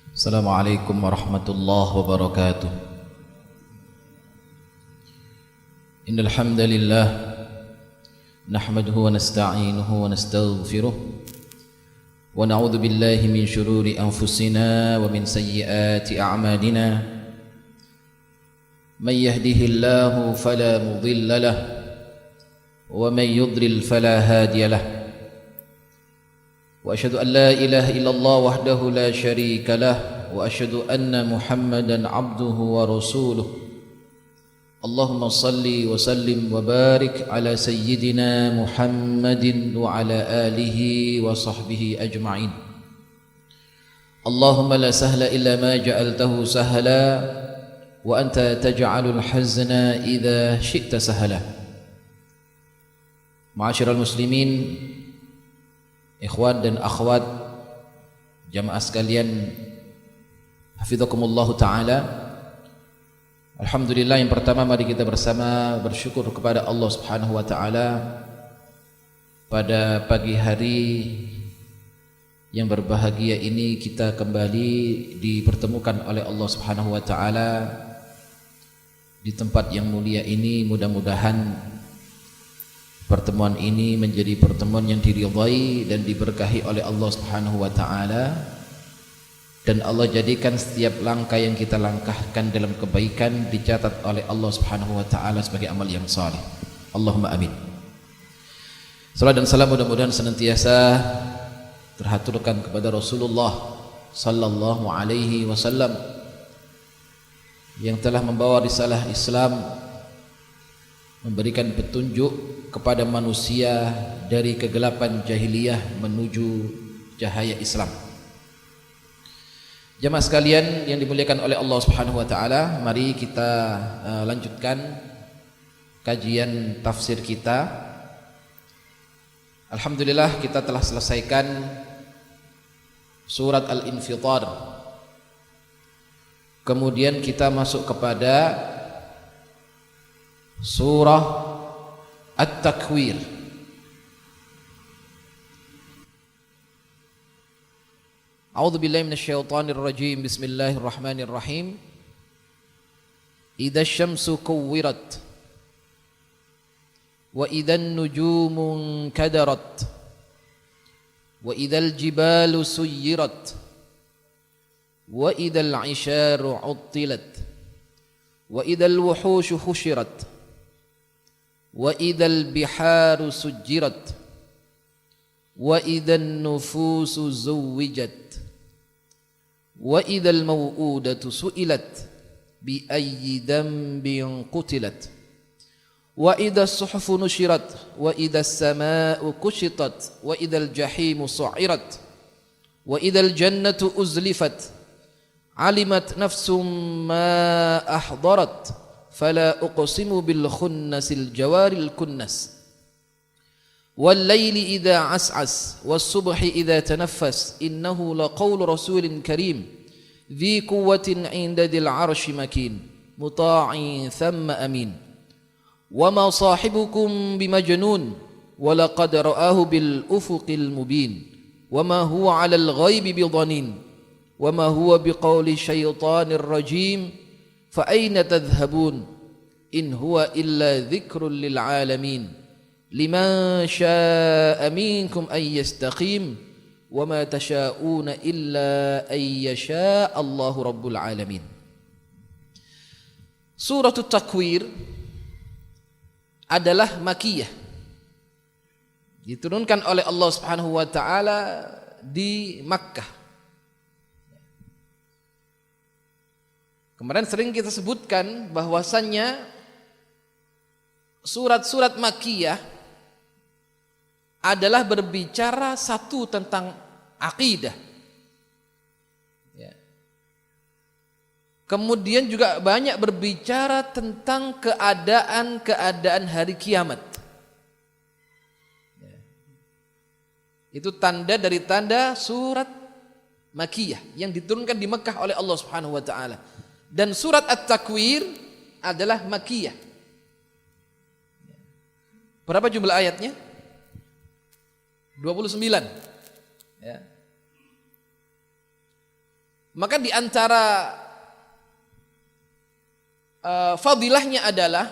Assalamualaikum warahmatullahi wabarakatuh. Innal hamdalillah nahmaduhu wa nasta'inuhu wa nastaghfiruh wa na'udzu billahi min shururi anfusina wa min sayyiati a'malina. Man yahdihillahu fala mudilla lahu wa man yudlil fala hadiya lahu. وأشهد أن لا إله إلا الله وحده لا شريك له وأشهد أن محمدا عبده ورسوله. اللهم صل وسلم وبارك على سيدنا محمد وعلى آله وصحبه أجمعين. اللهم لا سهل إلا ما جعلته سهلا وأنت تجعل الحزن إذا شئت سهلا. معاشر المسلمين, ikhwan dan akhwat, jamaah sekalian, hafizakumullahu ta'ala. Alhamdulillah, yang pertama mari kita bersama bersyukur kepada Allah subhanahu wa ta'ala pada pagi hari yang berbahagia ini kita kembali dipertemukan oleh Allah subhanahu wa ta'ala di tempat yang mulia ini. Mudah-mudahan pertemuan ini menjadi pertemuan yang diridhai dan diberkahi oleh Allah Subhanahu wa taala, dan Allah jadikan setiap langkah yang kita langkahkan dalam kebaikan dicatat oleh Allah Subhanahu wa taala sebagai amal yang saleh. Allahumma amin. Salam dan salam mudah-mudahan senantiasa terhaturkan kepada Rasulullah sallallahu alaihi wasallam yang telah membawa risalah Islam, memberikan petunjuk kepada manusia dari kegelapan jahiliyah menuju cahaya Islam. Jamaah sekalian yang dimuliakan oleh Allah Subhanahu wa taala, mari kita lanjutkan kajian tafsir kita. Alhamdulillah, kita telah selesaikan surat Al-Infitar. Kemudian kita masuk kepada surah At-Takwir. A'udzu billahi minasyaitonir rajim. Bismillahirrahmanirrahim. Idza asy-syamsu kuwwirat wa idzan nujumu kadarat wa idzal jibalu suyyirat wa idzal 'isharu 'uttilat wa idzal wuhushu husyirat وَإِذَا الْبِحَارُ سُجِّرَتْ وَإِذَا النُّفُوسُ زُوِّجَتْ وَإِذَا الْمَوْءُودَةُ سُئِلَتْ بِأَيِّ ذَنبٍ قُتِلَتْ وَإِذَا الصُّحُفُ نُشِرَتْ وَإِذَا السَّمَاءُ كُشِطَتْ وَإِذَا الْجَحِيمُ سُعِّرَتْ وَإِذَا الْجَنَّةُ أُزْلِفَتْ عَلِمَتْ نَفْسٌ مَا أَحْضَرَتْ فلا أقسم بالخنس الجوار الكنس والليل إذا عسعس والصبح إذا تنفس إنه لقول رسول كريم ذي قوة عند ذي العرش مكين مطاع ثم أمين وما صاحبكم بمجنون ولقد رآه بالأفق المبين وما هو على الغيب بضنين وما هو بقول الشيطان الرجيم فأين تذهبون إن هو إلا ذكر للعالمين لمن شاء منكم أن يستقيم وما تشاءون إلا أن يشاء الله رب العالمين. Surah At-Takwir adalah makiyah, diturunkan oleh Allah Subhanahu wa taala di Makkah. Kemarin sering kita sebutkan bahwasannya surat-surat Makkiyah adalah berbicara satu tentang akidah. Kemudian juga banyak berbicara tentang keadaan-keadaan hari kiamat. Itu tanda dari tanda surat Makkiyah yang diturunkan di Mekah oleh Allah Subhanahu wa taala. Dan surat At-Takwir adalah Makkiyah. Berapa jumlah ayatnya? 29. Ya. Maka di antara fadilahnya adalah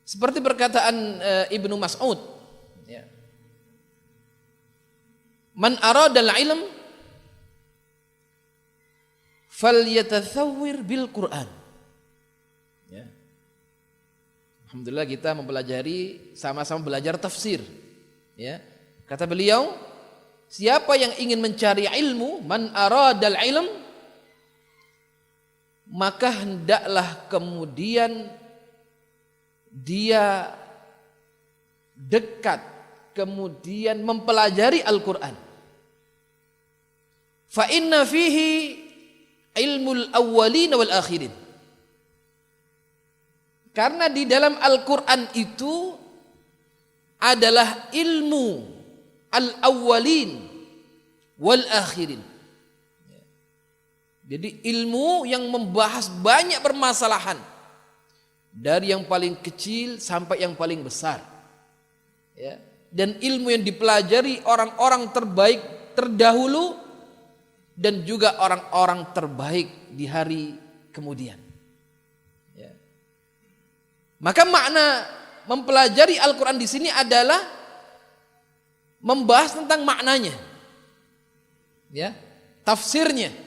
seperti perkataan Ibnu Mas'ud, ya. Man aradal ilm falyatathawwir bil Qur'an. Ya. Alhamdulillah kita mempelajari, sama-sama belajar tafsir. Ya. Kata beliau, siapa yang ingin mencari ilmu, man aradal ilm, maka hendaklah kemudian dia dekat, kemudian mempelajari Al-Quran. Fa inna fihi ilmul awwalin wal akhirin. Karena di dalam Al-Quran itu adalah ilmu al-awwalin wal akhirin. Jadi ilmu yang membahas banyak permasalahan, dari yang paling kecil sampai yang paling besar, ya. Dan ilmu yang dipelajari orang-orang terbaik terdahulu dan juga orang-orang terbaik di hari kemudian, ya. Maka makna mempelajari Al-Quran di sini adalah membahas tentang maknanya, ya, tafsirnya.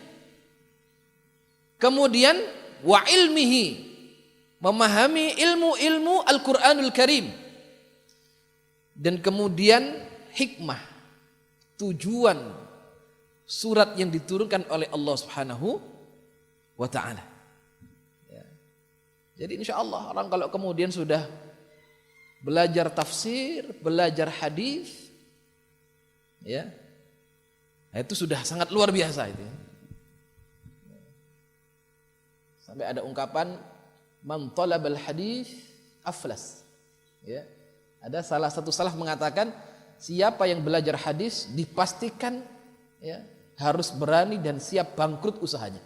Kemudian wa ilmihi, memahami ilmu-ilmu Al-Quranul Karim. Dan kemudian hikmah, tujuan surat yang diturunkan oleh Allah Subhanahu wa ta'ala. Ya. Jadi insya Allah orang kalau kemudian sudah belajar tafsir, belajar hadis, ya, itu sudah sangat luar biasa itu, ya. Sampai ada ungkapan man talabal hadis aflas, ya. Ada salah satu salaf mengatakan siapa yang belajar hadis dipastikan, ya, harus berani dan siap bangkrut usahanya,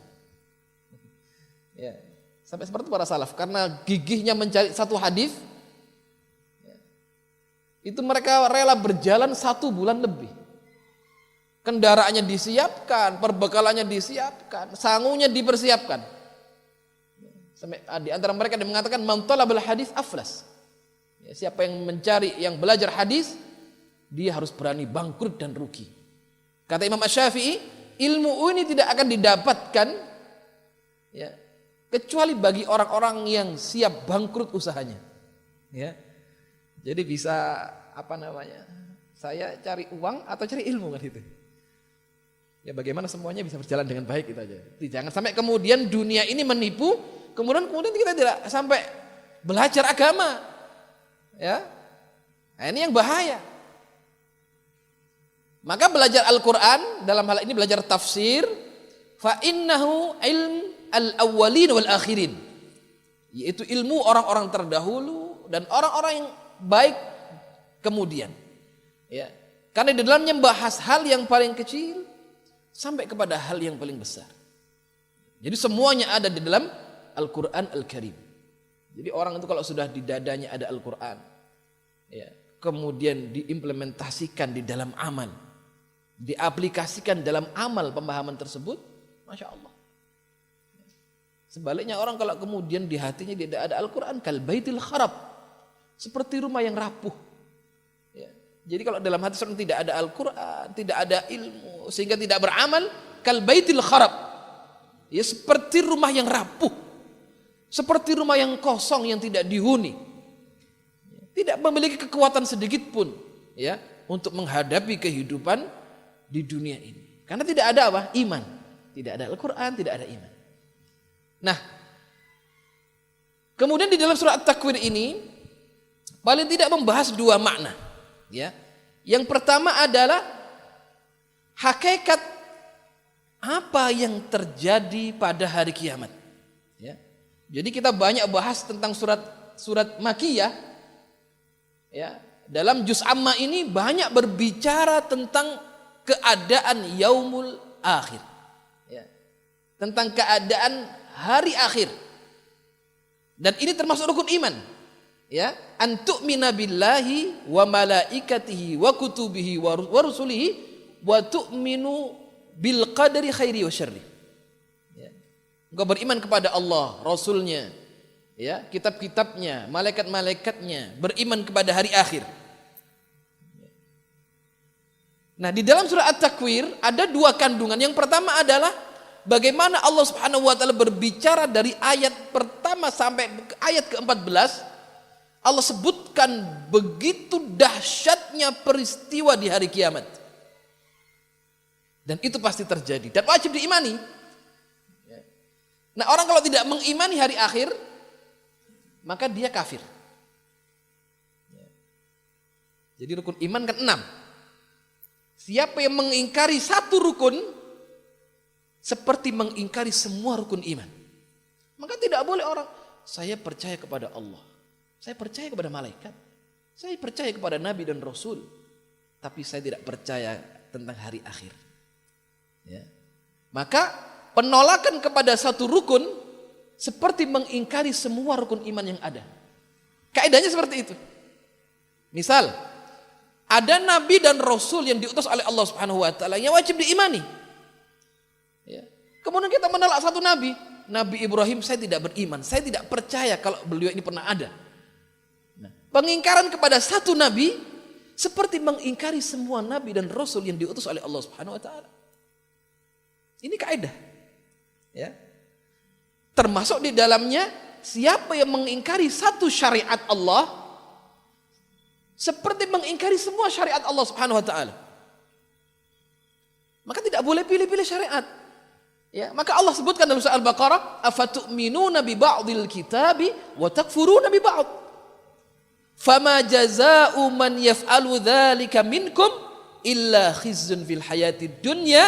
ya. Sampai seperti para salaf, karena gigihnya mencari satu hadis, ya, itu mereka rela berjalan 1 bulan lebih. Kendaraannya disiapkan, perbekalannya disiapkan, sangunya dipersiapkan. Sampai di antara mereka yang mengatakan man talabal hadis aflas. Ya, siapa yang mencari, yang belajar hadis, dia harus berani bangkrut dan rugi. Kata Imam Asy-Syafi'i, ilmu ini tidak akan didapatkan, ya, kecuali bagi orang-orang yang siap bangkrut usahanya. Ya. Jadi bisa apa namanya? Saya cari uang atau cari ilmu kan itu. Ya bagaimana semuanya bisa berjalan dengan baik itu aja. Jangan sampai kemudian dunia ini menipu, kemudian kita tidak sampai belajar agama, ya. Nah, ini yang bahaya. Maka belajar Al-Quran, dalam hal ini belajar tafsir, fa innahu ilm al-awwalin wal akhirin, yaitu ilmu orang-orang terdahulu dan orang-orang yang baik kemudian, ya. Karena di dalamnya membahas hal yang paling kecil sampai kepada hal yang paling besar. Jadi semuanya ada di dalam Al-Quran Al-Karim. Jadi orang itu kalau sudah di dadanya ada Al-Quran, ya, kemudian diimplementasikan di dalam amal, diaplikasikan dalam amal pemahaman tersebut, Masya Allah. Sebaliknya orang kalau kemudian di hatinya tidak ada Al-Quran, kal baitil kharab, seperti rumah yang rapuh, ya. Jadi kalau dalam hati seorang tidak ada Al-Quran, tidak ada ilmu, sehingga tidak beramal, kal baitil kharab, ya, seperti rumah yang rapuh, seperti rumah yang kosong yang tidak dihuni, tidak memiliki kekuatan sedikit pun, ya, untuk menghadapi kehidupan di dunia ini. Karena tidak ada apa? Iman. Tidak ada Al-Quran, tidak ada iman. Nah, kemudian di dalam surah At-Takwir ini paling tidak membahas 2 makna, ya. Yang pertama adalah hakikat apa yang terjadi pada hari kiamat, ya. Jadi kita banyak bahas tentang surat Makkiyah, ya. Dalam juz amma ini banyak berbicara tentang keadaan yaumul akhir, ya. Tentang keadaan hari akhir. Dan ini termasuk rukun iman, ya. An tu'mina billahi wa malaikatihi wa kutubihi wa rusulihi wa tu'minu bil qadari khairi wa syarri. Ya. Engkau beriman kepada Allah, Rasulnya, ya, kitab-kitabnya, malaikat-malaikatnya, beriman kepada hari akhir. Nah, di dalam surah At-Takwir ada dua kandungan. Yang pertama adalah bagaimana Allah Subhanahu wa taala berbicara dari ayat pertama sampai ayat ke-14. Allah sebutkan begitu dahsyatnya peristiwa di hari kiamat. Dan itu pasti terjadi dan wajib diimani. Nah, orang kalau tidak mengimani hari akhir, maka dia kafir. Jadi rukun iman kan 6. Siapa yang mengingkari satu rukun seperti mengingkari semua rukun iman. Maka tidak boleh orang, saya percaya kepada Allah, saya percaya kepada malaikat, saya percaya kepada Nabi dan Rasul, tapi saya tidak percaya tentang hari akhir. Ya. Maka penolakan kepada satu rukun seperti mengingkari semua rukun iman yang ada. Kaidahnya seperti itu. Misal, ada nabi dan rasul yang diutus oleh Allah Subhanahu wa taala yang wajib diimani. Ya. Kemudian kita menolak satu nabi, Nabi Ibrahim, saya tidak beriman, saya tidak percaya kalau beliau ini pernah ada. Nah, pengingkaran kepada satu nabi seperti mengingkari semua nabi dan rasul yang diutus oleh Allah Subhanahu wa taala. Ini kaidah. Ya. Termasuk di dalamnya siapa yang mengingkari satu syariat Allah seperti mengingkari semua syariat Allah Subhanahu wa taala. Maka tidak boleh pilih-pilih syariat. Ya, maka Allah sebutkan dalam surah Al-Baqarah, afatu'minuna bi ba'dil kitabi wa takfuruna bi ba'd. Fama jazaa'u man yaf'alu dzalika minkum illa khizyun fil hayatid dunya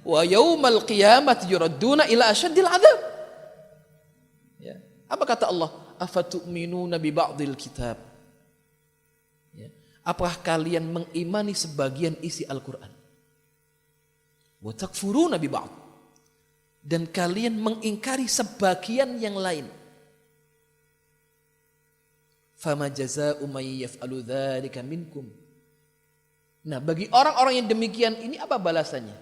wa yaumal qiyamati yuradduna ila asyaddil 'adzab. Ya. Apa kata Allah? Afatu'minuna bi ba'dil kitab. Apakah kalian mengimani sebagian isi Al-Quran? Wa takfuruna bi ba'd. Dan kalian mengingkari sebagian yang lain. Fama jazaa'u may yaf'alu dzalika minkum. Nah, bagi orang-orang yang demikian ini apa balasannya?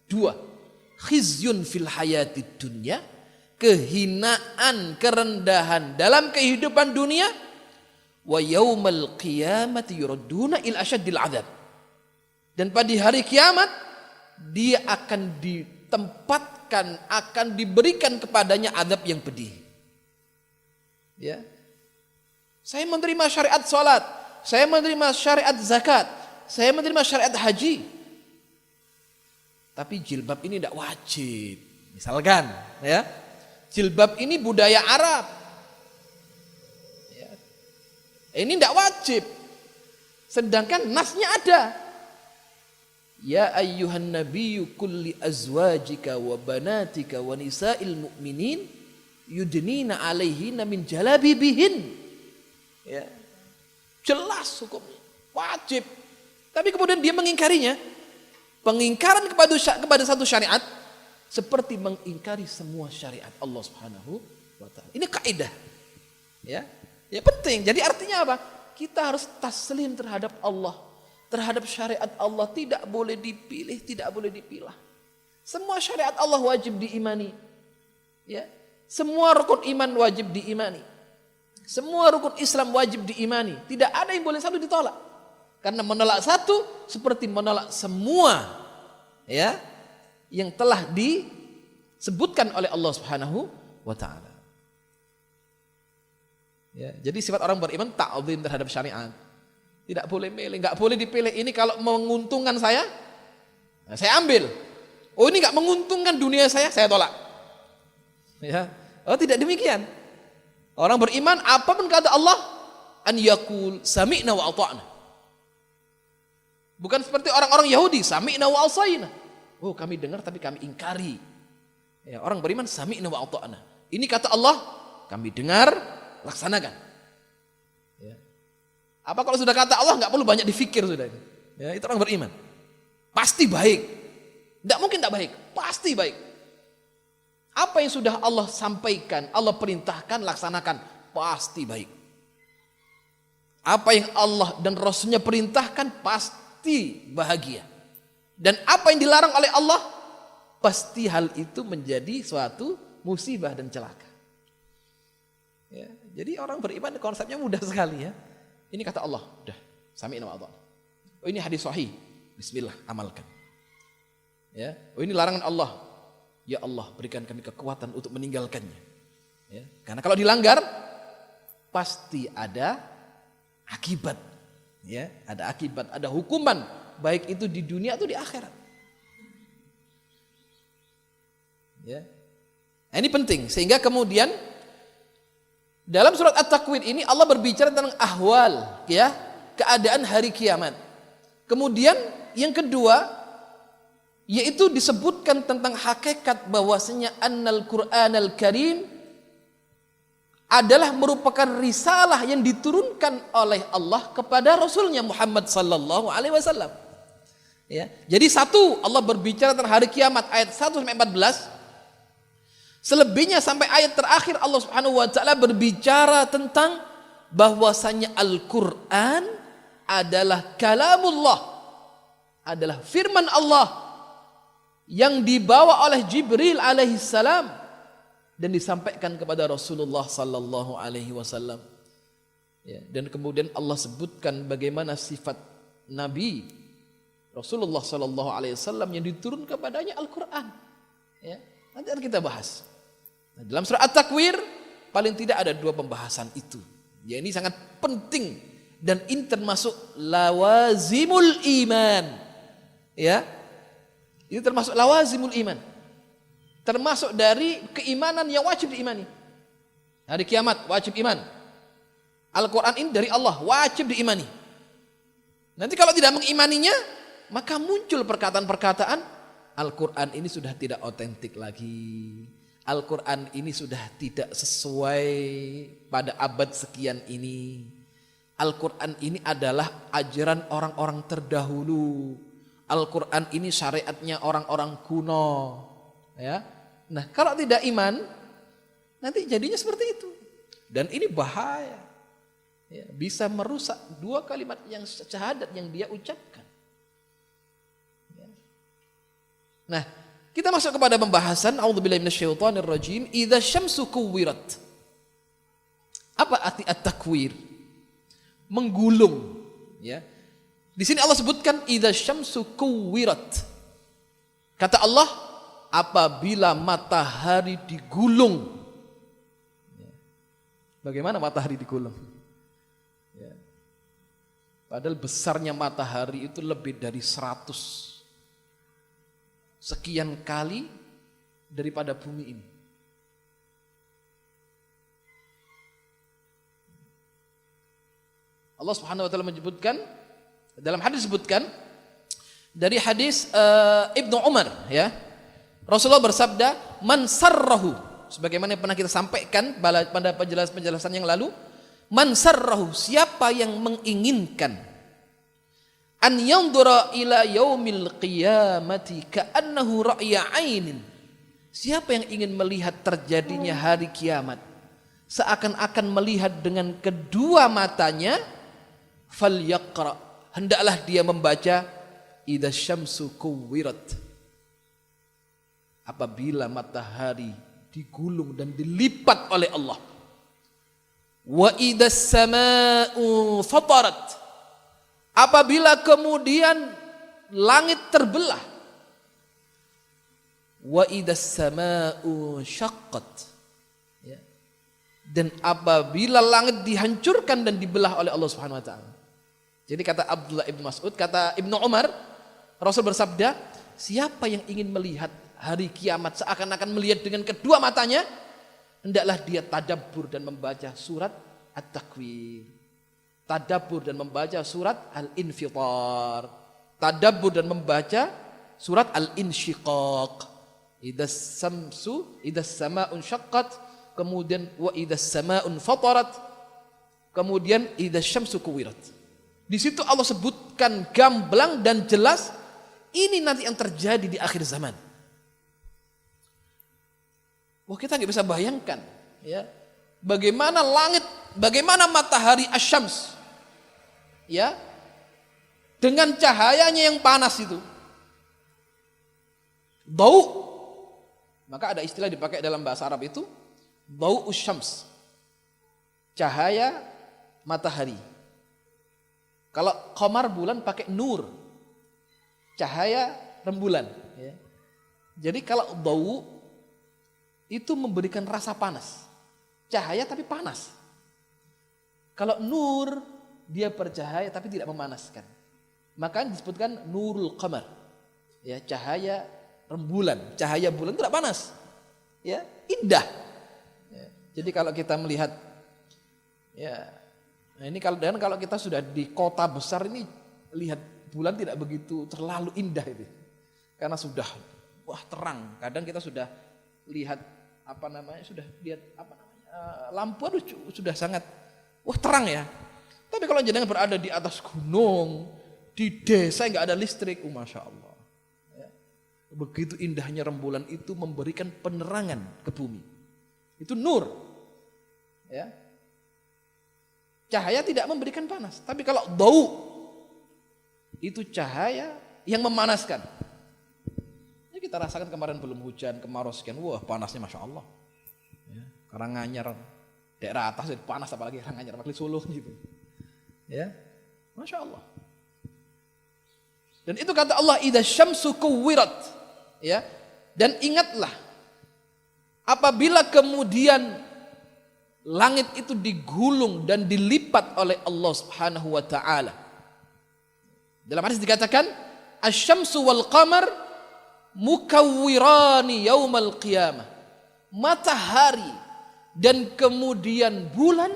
2. Khizyun fil hayatid dunya, kehinaan, kerendahan dalam kehidupan dunia. Wa yaumal qiyamati yuradduna ila asyaddil 'adzab. Dan pada hari kiamat dia akan ditempatkan, akan diberikan kepadanya azab yang pedih. Ya. Saya menerima syariat salat, saya menerima syariat zakat, saya menerima syariat haji. Tapi jilbab ini tidak wajib. Misalkan, ya. Jilbab ini budaya Arab. Ini tidak wajib. Sedangkan nasnya ada. Ya ayyuhan nabiyyu kulli azwajika wa banatika wa nisa'il mu'minin yudnina 'alaihinna min jalabibihin. Ya. Jelas hukumnya. Wajib. Tapi kemudian dia mengingkarinya. Pengingkaran kepada satu syariat seperti mengingkari semua syariat Allah Subhanahu wa taala. Ini kaidah. Ya. Ya penting. Jadi artinya apa? Kita harus taslim terhadap Allah, terhadap syariat Allah. Tidak boleh dipilih, tidak boleh dipilah. Semua syariat Allah wajib diimani. Ya, semua rukun iman wajib diimani. Semua rukun Islam wajib diimani. Tidak ada yang boleh satu ditolak. Karena menolak satu seperti menolak semua, ya, yang telah disebutkan oleh Allah Subhanahu wa taala. Ya, jadi sifat orang beriman ta'zim terhadap syariat. Tidak boleh milih, enggak boleh dipilih. Ini kalau menguntungkan saya ambil. Oh, ini enggak menguntungkan dunia saya tolak. Ya. Oh, tidak demikian. Orang beriman apapun kata Allah, an yaqul sami'na wa ata'na. Bukan seperti orang-orang Yahudi, sami'na wa asayna. Oh, kami dengar tapi kami ingkari. Ya, orang beriman sami'na wa ata'na. Ini kata Allah, kami dengar, laksanakan. Ya. Apa kalau sudah kata Allah nggak perlu banyak difikir sudah. Ya, itu orang beriman. Pasti baik. Tidak mungkin tak baik. Pasti baik. Apa yang sudah Allah sampaikan, Allah perintahkan, laksanakan, pasti baik. Apa yang Allah dan Rasulnya perintahkan, pasti bahagia. dan apa yang dilarang oleh Allah, pasti hal itu menjadi suatu musibah dan celaka. Ya, jadi orang beriman konsepnya mudah sekali ya. Ini kata Allah, udah, sami'na wa ata'na. Oh ini hadis sahih, bismillah, amalkan. Ya, oh ini larangan Allah. Ya Allah, berikan kami kekuatan untuk meninggalkannya. Ya, karena kalau dilanggar pasti ada akibat. Ya, ada akibat, ada hukuman, baik itu di dunia atau di akhirat. Ya. Nah, ini penting sehingga kemudian dalam surat At-Takwir ini Allah berbicara tentang ahwal, ya, keadaan hari kiamat. Kemudian yang kedua yaitu disebutkan tentang hakikat bahwasanya annal Qur'anal Karim adalah merupakan risalah yang diturunkan oleh Allah kepada Rasulnya Muhammad sallallahu alaihi wasallam. Ya. Jadi satu, Allah berbicara tentang hari kiamat ayat 1 sampai 14. Selebihnya sampai ayat terakhir Allah Subhanahu wa taala berbicara tentang bahwasanya Al-Qur'an adalah kalamullah, adalah firman Allah yang dibawa oleh Jibril alaihi salam dan disampaikan kepada Rasulullah sallallahu alaihi wasallam. Ya, dan kemudian Allah sebutkan bagaimana sifat Nabi Rasulullah sallallahu alaihi wasallam yang diturun kepadanya Al-Qur'an. Ya, nanti akan kita bahas. Nah, dalam surah At-Takwir paling tidak ada 2 pembahasan itu. Ya, ini sangat penting dan ini termasuk lawazimul iman. Ya. Ini termasuk lawazimul iman. Termasuk dari keimanan yang wajib diimani. Hari kiamat wajib iman. Al-Qur'an ini dari Allah, wajib diimani. Nanti kalau tidak mengimaninya, maka muncul perkataan-perkataan Al-Qur'an ini sudah tidak otentik lagi. Al-Quran ini sudah tidak sesuai pada abad sekian ini. Al-Quran ini adalah ajaran orang-orang terdahulu. Al-Quran ini syariatnya orang-orang kuno. Ya. Nah, kalau tidak iman, nanti jadinya seperti itu. Dan ini bahaya. Ya, bisa merusak 2 kalimat yang syahadat yang dia ucapkan. Ya. Nah, kita masuk kepada pembahasan a'udzubillahi minasyaitonirrajim, idza syamsu kuwirat. Apa arti at-takwir? Menggulung, ya. Di sini Allah sebutkan idza syamsu kuwirat. Kata Allah, apabila matahari digulung. Bagaimana matahari digulung? Ya. Padahal besarnya matahari itu lebih dari 100 sekian kali daripada bumi ini. Allah Subhanahu wa taala menyebutkan, dalam hadis disebutkan dari hadis Ibnu Umar, ya. Rasulullah bersabda, "Man sarrahu," sebagaimana yang pernah kita sampaikan pada penjelasan yang lalu, "Man sarrahu," siapa yang menginginkan an yanzura ila yaumil qiyamati ka'annahu ra'ya 'ainin. Siapa yang ingin melihat terjadinya hari kiamat seakan-akan melihat dengan kedua matanya, falyaqra, hendaklah dia membaca idza syamsu kuwirat. Apabila matahari digulung dan dilipat oleh Allah. Wa idza samaa'u fatarat, apabila kemudian langit terbelah. Wa idas sama'u syaqqat. Ya. Dan apabila langit dihancurkan dan dibelah oleh Allah Subhanahu wa taala. Jadi kata Abdullah ibn Mas'ud, kata Ibnu Umar, Rasul bersabda, siapa yang ingin melihat hari kiamat seakan-akan melihat dengan kedua matanya, hendaklah dia tadabbur dan membaca surat At-Takwir. Tadabbur dan membaca surat Al-Infitar. Tadabbur dan membaca surat Al-Insyiqaq. Idas sama'un syaqqat, kemudian wa idas sama'un fatarat, kemudian idas syamsu kuwirat. Di situ Allah sebutkan gamblang dan jelas ini nanti yang terjadi di akhir zaman. Wah, kita nggak bisa bayangkan, ya, bagaimana langit, bagaimana matahari asyams, ya, dengan cahayanya yang panas itu, Dau, maka ada istilah dipakai dalam bahasa Arab itu dau syams, cahaya matahari. Kalau qamar bulan pakai nur, cahaya rembulan. Ya. Jadi kalau dau itu memberikan rasa panas, cahaya tapi panas. Kalau nur dia bercahaya tapi tidak memanaskan. Maka disebutkan nurul qamar. Ya, cahaya rembulan, cahaya bulan tidak panas. Ya, indah. Ya, jadi kalau kita melihat ya, nah ini kalau kita sudah di kota besar ini lihat bulan tidak begitu terlalu indah itu. Karena sudah wah terang. Kadang kita sudah lihat sudah lihat lampu sudah sangat wah terang ya. Tapi kalau jenengan berada di atas gunung, di desa nggak ada listrik, masya Allah. Ya. Begitu indahnya rembulan itu memberikan penerangan ke bumi. Itu nur. Ya. Cahaya tidak memberikan panas. Tapi kalau dau, itu cahaya yang memanaskan. Ya, kita rasakan kemarin belum hujan, kemarau sekian, wah panasnya masya Allah. Ya. Karanganyar, daerah atas jadi panas apalagi Karanganyar, apalagi Solo gitu. Ya, masya Allah. Dan itu kata Allah, idza syamsu kuwirat. Ya. Dan ingatlah, apabila kemudian langit itu digulung dan dilipat oleh Allah Subhanahu wa taala. Dalam hadis dikatakan, asy-syamsu wal qamar mukawwirani yaumal qiyamah. Matahari dan kemudian bulan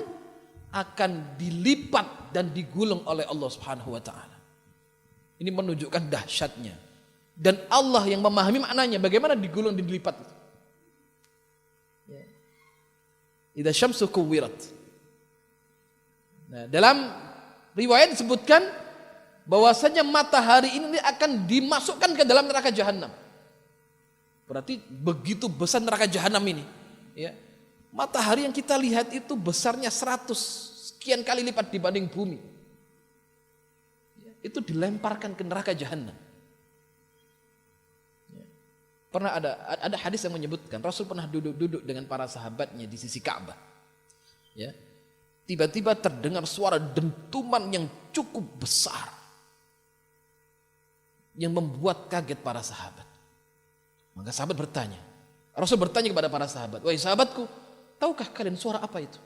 akan dilipat dan digulung oleh Allah Subhanahu wa taala. Ini menunjukkan dahsyatnya. Dan Allah yang memahami maknanya bagaimana digulung dan dilipat itu. Idza syamsu kuwirat. Nah, dalam riwayat disebutkan bahwasanya matahari ini akan dimasukkan ke dalam neraka jahanam. Berarti begitu besar neraka jahanam ini, ya. Matahari yang kita lihat itu besarnya 100 sekian kali lipat dibanding bumi. Itu dilemparkan ke neraka jahanam. Pernah ada hadis yang menyebutkan Rasul pernah duduk dengan para sahabatnya di sisi Ka'bah. Ya. Tiba-tiba terdengar suara dentuman yang cukup besar yang membuat kaget para sahabat. Maka sahabat bertanya, Rasul bertanya kepada para sahabat, "Wahai sahabatku, tahukah kalian suara apa itu?"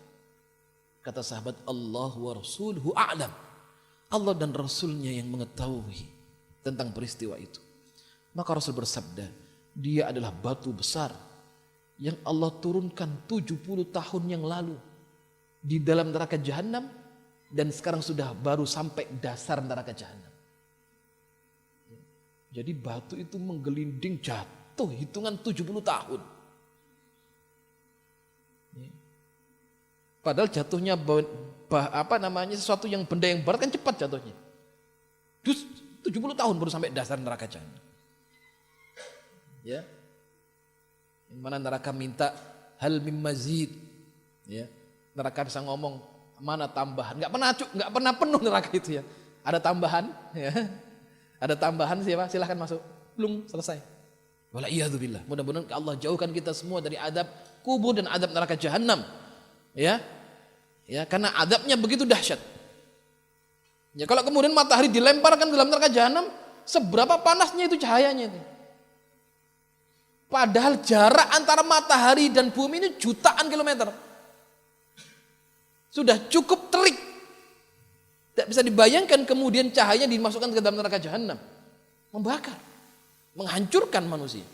Kata sahabat, "Allah wa rasuluhu a'lam." Allah dan Rasulnya yang mengetahui tentang peristiwa itu. Maka Rasul bersabda, dia adalah batu besar yang Allah turunkan 70 tahun yang lalu di dalam neraka jahanam dan sekarang sudah baru sampai dasar neraka jahanam. Jadi batu itu menggelinding jatuh hitungan 70 tahun. Padahal jatuhnya sesuatu yang benda yang berat kan cepat jatuhnya. Terus 70 tahun baru sampai dasar neraka jahanam. Ya. Yang mana neraka minta hal mim mazid. Ya. Neraka bisa ngomong mana tambahan? Enggak pernah penuh neraka itu ya. Ada tambahan, ya. Ada tambahan siapa? Silahkan masuk. Belum selesai. Wala iyadzubillah. Mudah-mudahan Allah jauhkan kita semua dari adab kubur dan adab neraka jahanam. Ya. Ya, karena adabnya begitu dahsyat. Ya, kalau kemudian matahari dilemparkan dalam neraka jahanam, seberapa panasnya itu cahayanya itu. Padahal jarak antara matahari dan bumi ini jutaan kilometer. Sudah cukup terik. Tidak bisa dibayangkan kemudian cahayanya dimasukkan ke dalam neraka jahanam. Membakar. Menghancurkan manusia.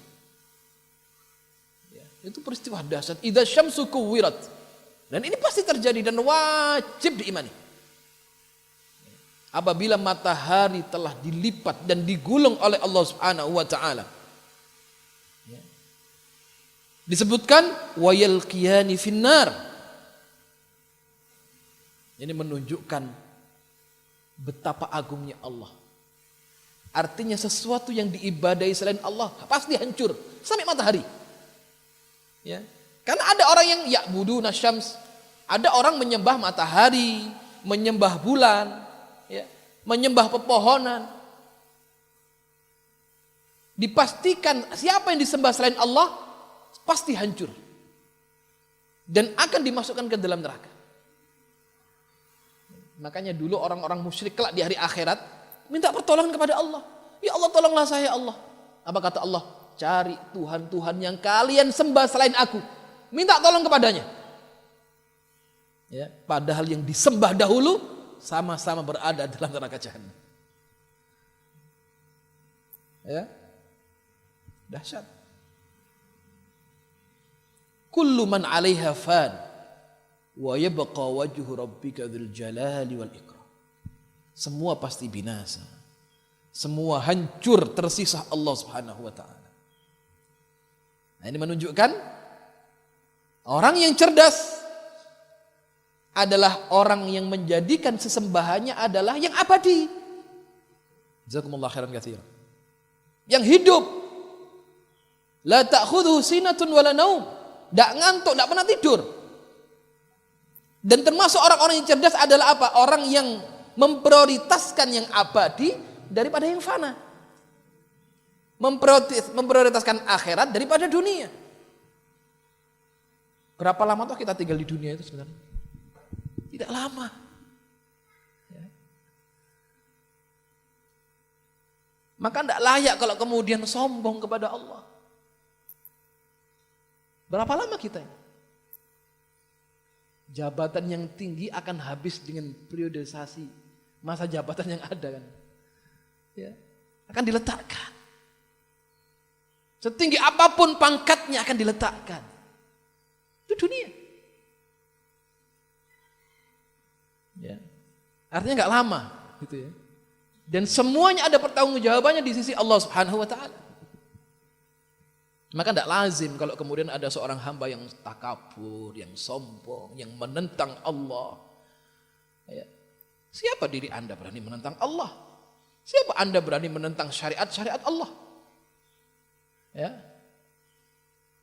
Ya, itu peristiwa dahsyat. Idza syamsu kuwirat. Dan ini pasti terjadi dan wajib diimani. Apabila matahari telah dilipat dan digulung oleh Allah Subhanahu wa taala. Disebutkan wayalqiyani finnar. Ini menunjukkan betapa agungnya Allah. Artinya sesuatu yang diibadahi selain Allah pasti hancur sampai matahari. Ya. Karena ada orang yang ya'buduna syams, ada orang menyembah matahari, menyembah bulan, ya, menyembah pepohonan. dipastikan siapa yang disembah selain Allah pasti hancur dan akan dimasukkan ke dalam neraka. Makanya dulu orang-orang musyrik kelak di hari akhirat minta pertolongan kepada Allah. Ya Allah, tolonglah saya ya Allah. Apa kata Allah? Cari Tuhan-Tuhan yang kalian sembah selain aku. Minta tolong kepadanya. Ya, padahal yang disembah dahulu sama-sama berada dalam neraka jahanam. Ya. Dahsyat. Kullu man 'alaiha fan wa yabqa wajhu rabbika dzul jalali wal ikram. Semua pasti binasa. Semua hancur, tersisa Allah Subhanahu wa taala. Nah, ini menunjukkan orang yang cerdas adalah orang yang menjadikan sesembahannya adalah yang abadi. Jazakumullah khairan katsiran. Yang hidup. La ta'khudhuhu sinatun wala naum. Enggak ngantuk, enggak pernah tidur. Dan termasuk orang-orang yang cerdas adalah apa? Orang yang memprioritaskan yang abadi daripada yang fana. Memprioritaskan akhirat daripada dunia. Berapa lama toh kita tinggal di dunia itu sebenarnya? Tidak lama. Ya. Maka tidak layak kalau kemudian sombong kepada Allah. Berapa lama kita ini? Jabatan yang tinggi akan habis dengan periodisasi masa jabatan yang ada kan. Ya. Akan diletakkan. Setinggi apapun pangkatnya akan diletakkan. Itu dunia. Ya. Artinya nggak lama gitu ya. Dan semuanya ada pertanggungjawabannya di sisi Allah Subhanahu wa taala. Maka tidak lazim kalau kemudian ada seorang hamba yang takabur, yang sombong, yang menentang Allah. Ya. Siapa diri Anda berani menentang Allah? Siapa Anda berani menentang syariat-syariat Allah? Ya.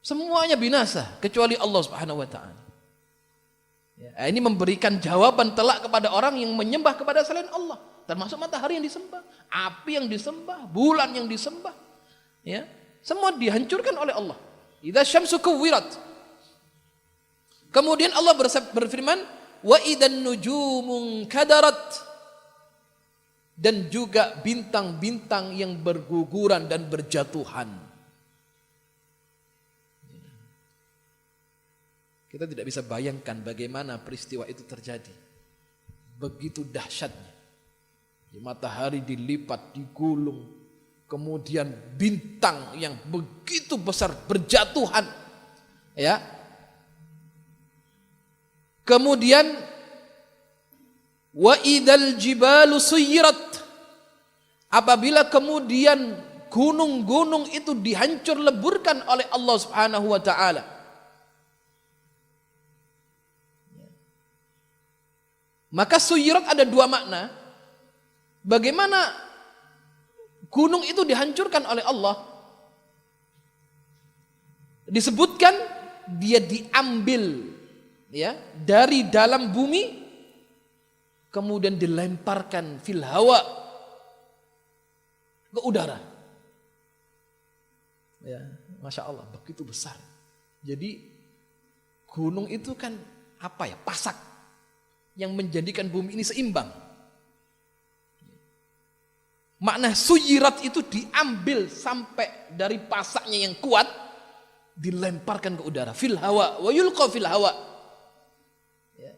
Semuanya binasa kecuali Allah Subhanahu wa taala. Ya, ini memberikan jawaban telak kepada orang yang menyembah kepada selain Allah, termasuk matahari yang disembah, api yang disembah, bulan yang disembah. Ya. Semua dihancurkan oleh Allah. Idza syamsu kuwirat. Kemudian Allah berfirman, wa idan nujumun kadarat. Dan juga bintang-bintang yang berguguran dan berjatuhan. Kita tidak bisa bayangkan bagaimana peristiwa itu terjadi. Begitu dahsyatnya. Matahari dilipat, digulung. Kemudian bintang yang begitu besar berjatuhan, ya. Kemudian wa idzal jibalu suyirat. Apabila kemudian gunung-gunung itu dihancur leburkan oleh Allah Subhanahu wa taala. Maka suyirat ada dua makna. Bagaimana gunung itu dihancurkan oleh Allah? Disebutkan dia diambil ya dari dalam bumi kemudian dilemparkan fil hawa ke udara. Ya, Masya Allah, begitu besar. Jadi gunung itu kan apa ya? Pasak yang menjadikan bumi ini seimbang. Makna suyirat itu diambil sampai dari pasaknya yang kuat, dilemparkan ke udara. Fil hawa, wa yulqa fil hawa. Ya.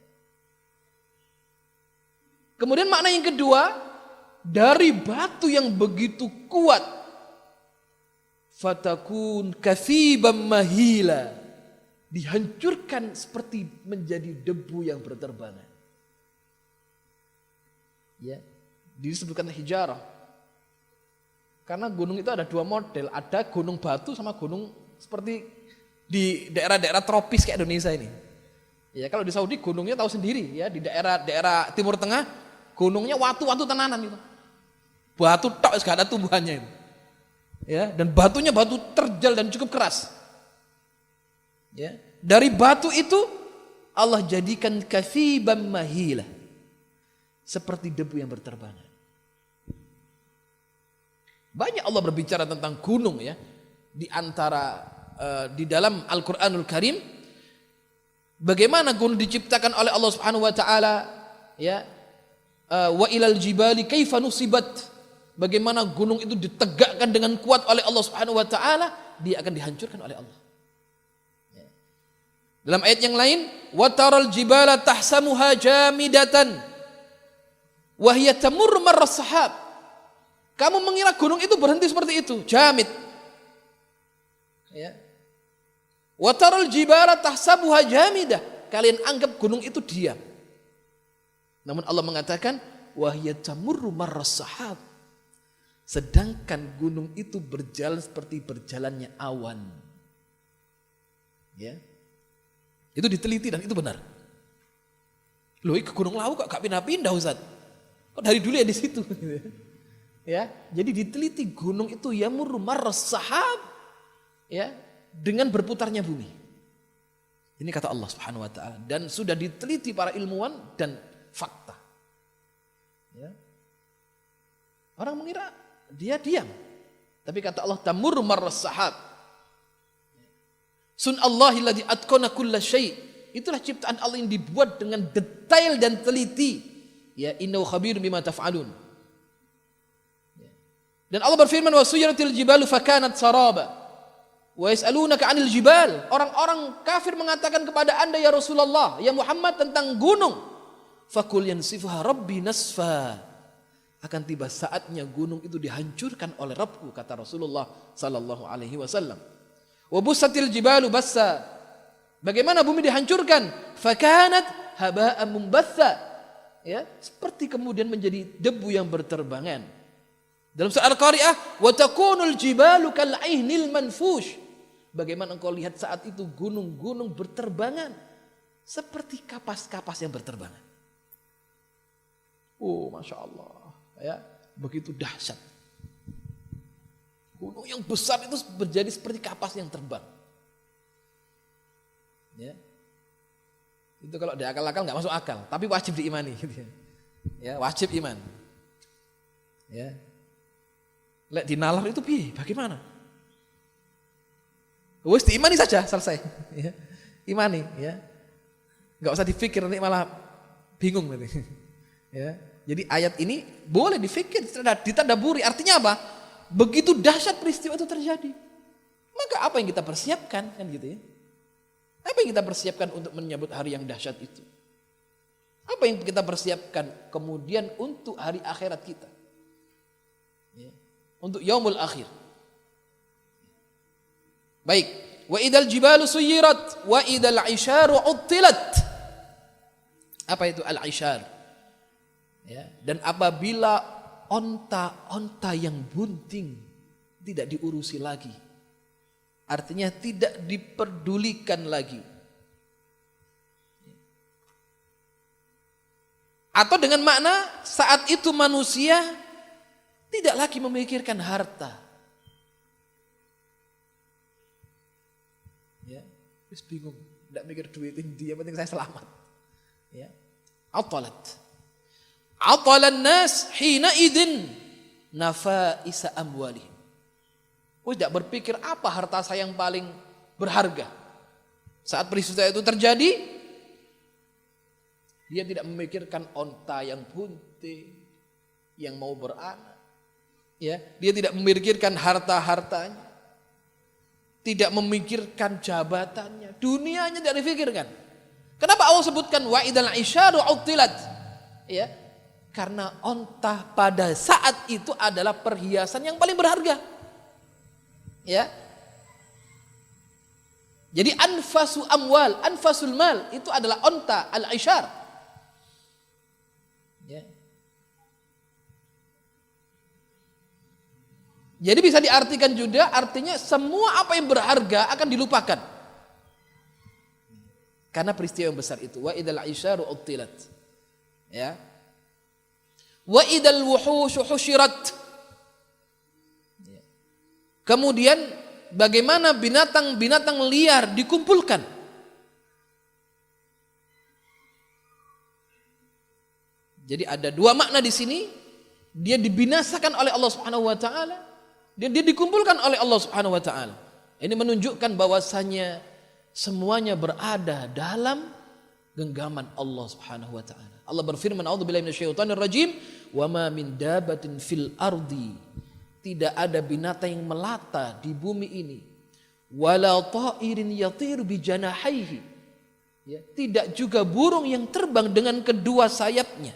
Kemudian makna yang kedua, dari batu yang begitu kuat, fatakun kathibam mahila, dihancurkan seperti menjadi debu yang berterbangan. Ya, disebutkan hijarah. Karena gunung itu ada dua model, ada gunung batu sama gunung seperti di daerah-daerah tropis kayak Indonesia ini. Ya, kalau di Saudi gunungnya tahu sendiri ya, di daerah Timur Tengah gunungnya watu-watu tenanan itu. Batu tok gak ada tumbuhannya itu. Ya, dan batunya batu terjal dan cukup keras. Ya, dari batu itu Allah jadikan kathibam mahila. Seperti debu yang berterbangan. Banyak Allah berbicara tentang gunung ya. Di antara di dalam Al-Qur'anul Karim bagaimana gunung diciptakan oleh Allah Subhanahu wa taala ya. Wa ilal jibali kaifa nusibat. Bagaimana gunung itu ditegakkan dengan kuat oleh Allah Subhanahu wa taala, dia akan dihancurkan oleh Allah. Ya. Dalam ayat yang lain, wa taral jibala tahsamuha jamidatan wa hiya tamurru marras sahab. Kamu mengira gunung itu berhenti seperti itu, jamid. Ya. Wa taral jibala tahsabuha jamidah. Kalian anggap gunung itu diam. Namun Allah mengatakan wa hiya tamurru marras sahab. Sedangkan gunung itu berjalan seperti berjalannya awan. Ya. Itu diteliti dan itu benar. Loh, ke Gunung Lawu kok gak pindah-pindah Ustaz? Kok dari dulu ya di situ? Ya, jadi diteliti gunung itu yamurru marras sahab ya, dengan berputarnya bumi. Ini kata Allah Subhanahu wa taala dan sudah diteliti para ilmuwan dan fakta. Ya. Orang mengira dia diam. Tapi kata Allah tamurru marras sahab. Sunallahi alladzi atqana kulla syai'. Itulah ciptaan Allah yang dibuat dengan detail dan teliti. Ya, innahu khabirun bima taf'alun. Dan Allah berfirman wa suyiratil jibalu fakanat saraba. Wa yas'alunaka 'anil jibal. Orang-orang kafir mengatakan kepada Anda ya Rasulullah, ya Muhammad tentang gunung. Fakul yansifuha rabbi nasfa. Akan tiba saatnya gunung itu dihancurkan oleh Rabbku, kata Rasulullah sallallahu alaihi wasallam. Wa busatil jibalu bassa. Bagaimana bumi dihancurkan? Fakanat haba'an mumbatha. Ya, seperti kemudian menjadi debu yang berterbangan. Dalam surah Al-Qari'ah, wa takunul jibalu kal'aihnil manfush. Bagaimana engkau lihat saat itu gunung-gunung berterbangan seperti kapas-kapas yang berterbangan. Oh, Masya Allah. Ya, begitu dahsyat. Gunung yang besar itu menjadi seperti kapas yang terbang. Ya. Itu kalau diakal-akal nggak masuk akal, tapi wajib diimani. Gitu ya. Ya, wajib iman. Ya. Lek dinalar itu piye? Bagaimana? Wes diimani saja, selesai. Ya. Imani, ya. Nggak usah dipikir nanti malah bingung nanti. Ya. Jadi ayat ini boleh difikir, ditadaburi. Artinya apa? Begitu dahsyat peristiwa itu terjadi. Maka apa yang kita persiapkan kan gitu ya? Apa yang kita persiapkan untuk menyambut hari yang dahsyat itu? Apa yang kita persiapkan kemudian untuk hari akhirat kita? Ya. Untuk yaumul akhir. Baik. Wa idal jibalu suyirat wa idal isharu uttilat. Apa itu al-ishar? Ya, dan apabila onta-onta yang bunting tidak diurusi lagi, artinya tidak diperdulikan lagi, atau dengan makna saat itu manusia tidak lagi memikirkan harta, ya, terus bingung, tidak mikir duit ini, yang penting saya selamat, ya, atalat. Atalan nas hina idin nafaisa amwalihim. Tidak berpikir apa harta saya yang paling berharga. Saat peristiwa itu terjadi, dia tidak memikirkan onta yang bunting, yang mau beranak. Ya, dia tidak memikirkan harta-hartanya, tidak memikirkan jabatannya, dunianya tidak dipikirkan. Kenapa Allah sebutkan wa idal isyaru utilat? Ya. Karena onta pada saat itu adalah perhiasan yang paling berharga. Ya. Jadi anfasu amwal, anfasul mal itu adalah onta al-ishar. Ya. Jadi bisa diartikan juga artinya semua apa yang berharga akan dilupakan. Karena peristiwa yang besar itu wa idal isyaru utilat. Ya. Wa idal wuhushu husyirat. Kemudian bagaimana binatang-binatang liar dikumpulkan. Jadi ada dua makna di sini. Dia dibinasakan oleh Allah Subhanahu wa taala Dia dikumpulkan oleh Allah Subhanahu wa taala. Ini menunjukkan bahwasanya semuanya berada dalam genggaman Allah Subhanahu wa taala. Allah berfirman, "A'udzubillahi minasyaitonir rajim, wa ma min dabatin fil ardi." Tidak ada binatang yang melata di bumi ini. Wala ta'irin yatiru bi janahaihi. Ya, tidak juga burung yang terbang dengan kedua sayapnya.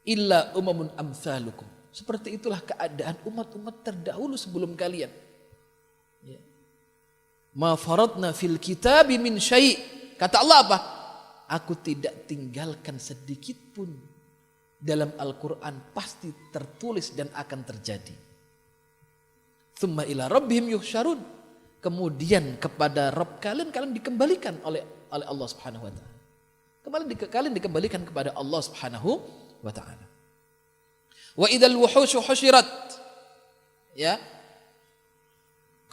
Illa umamun amsalukum. Seperti itulah keadaan umat-umat terdahulu sebelum kalian. Ya. Ma faradna fil kitabi min syai'. Kata Allah apa? Aku tidak tinggalkan sedikit pun dalam Al-Quran, pasti tertulis dan akan terjadi. Tsumma ila rabbihim yuhsyarun. Kemudian kepada Rabb kalian dikembalikan oleh Allah Subhanahu wa taala. Kalian dikembalikan kepada Allah Subhanahu wa taala. Wa idzal wuhushu husyirat. Ya.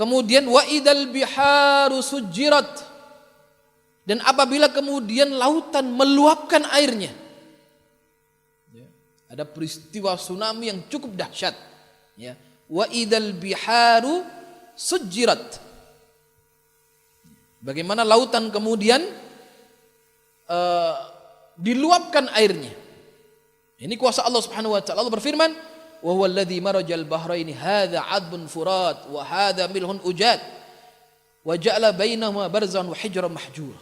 Kemudian wa idzal biharu sujjirat. Dan apabila kemudian lautan meluapkan airnya. Ya. Ada peristiwa tsunami yang cukup dahsyat. Ya. Wa idzal biharu sujjirat. Bagaimana lautan kemudian diluapkan airnya. Ini kuasa Allah Subhanahu wa taala. Allah berfirman, "Wa huwa alladzi marajal bahraini hadza 'adbun furat wa hadza milhun ujad wa ja'ala bainahuma barzan wa hijran mahjura."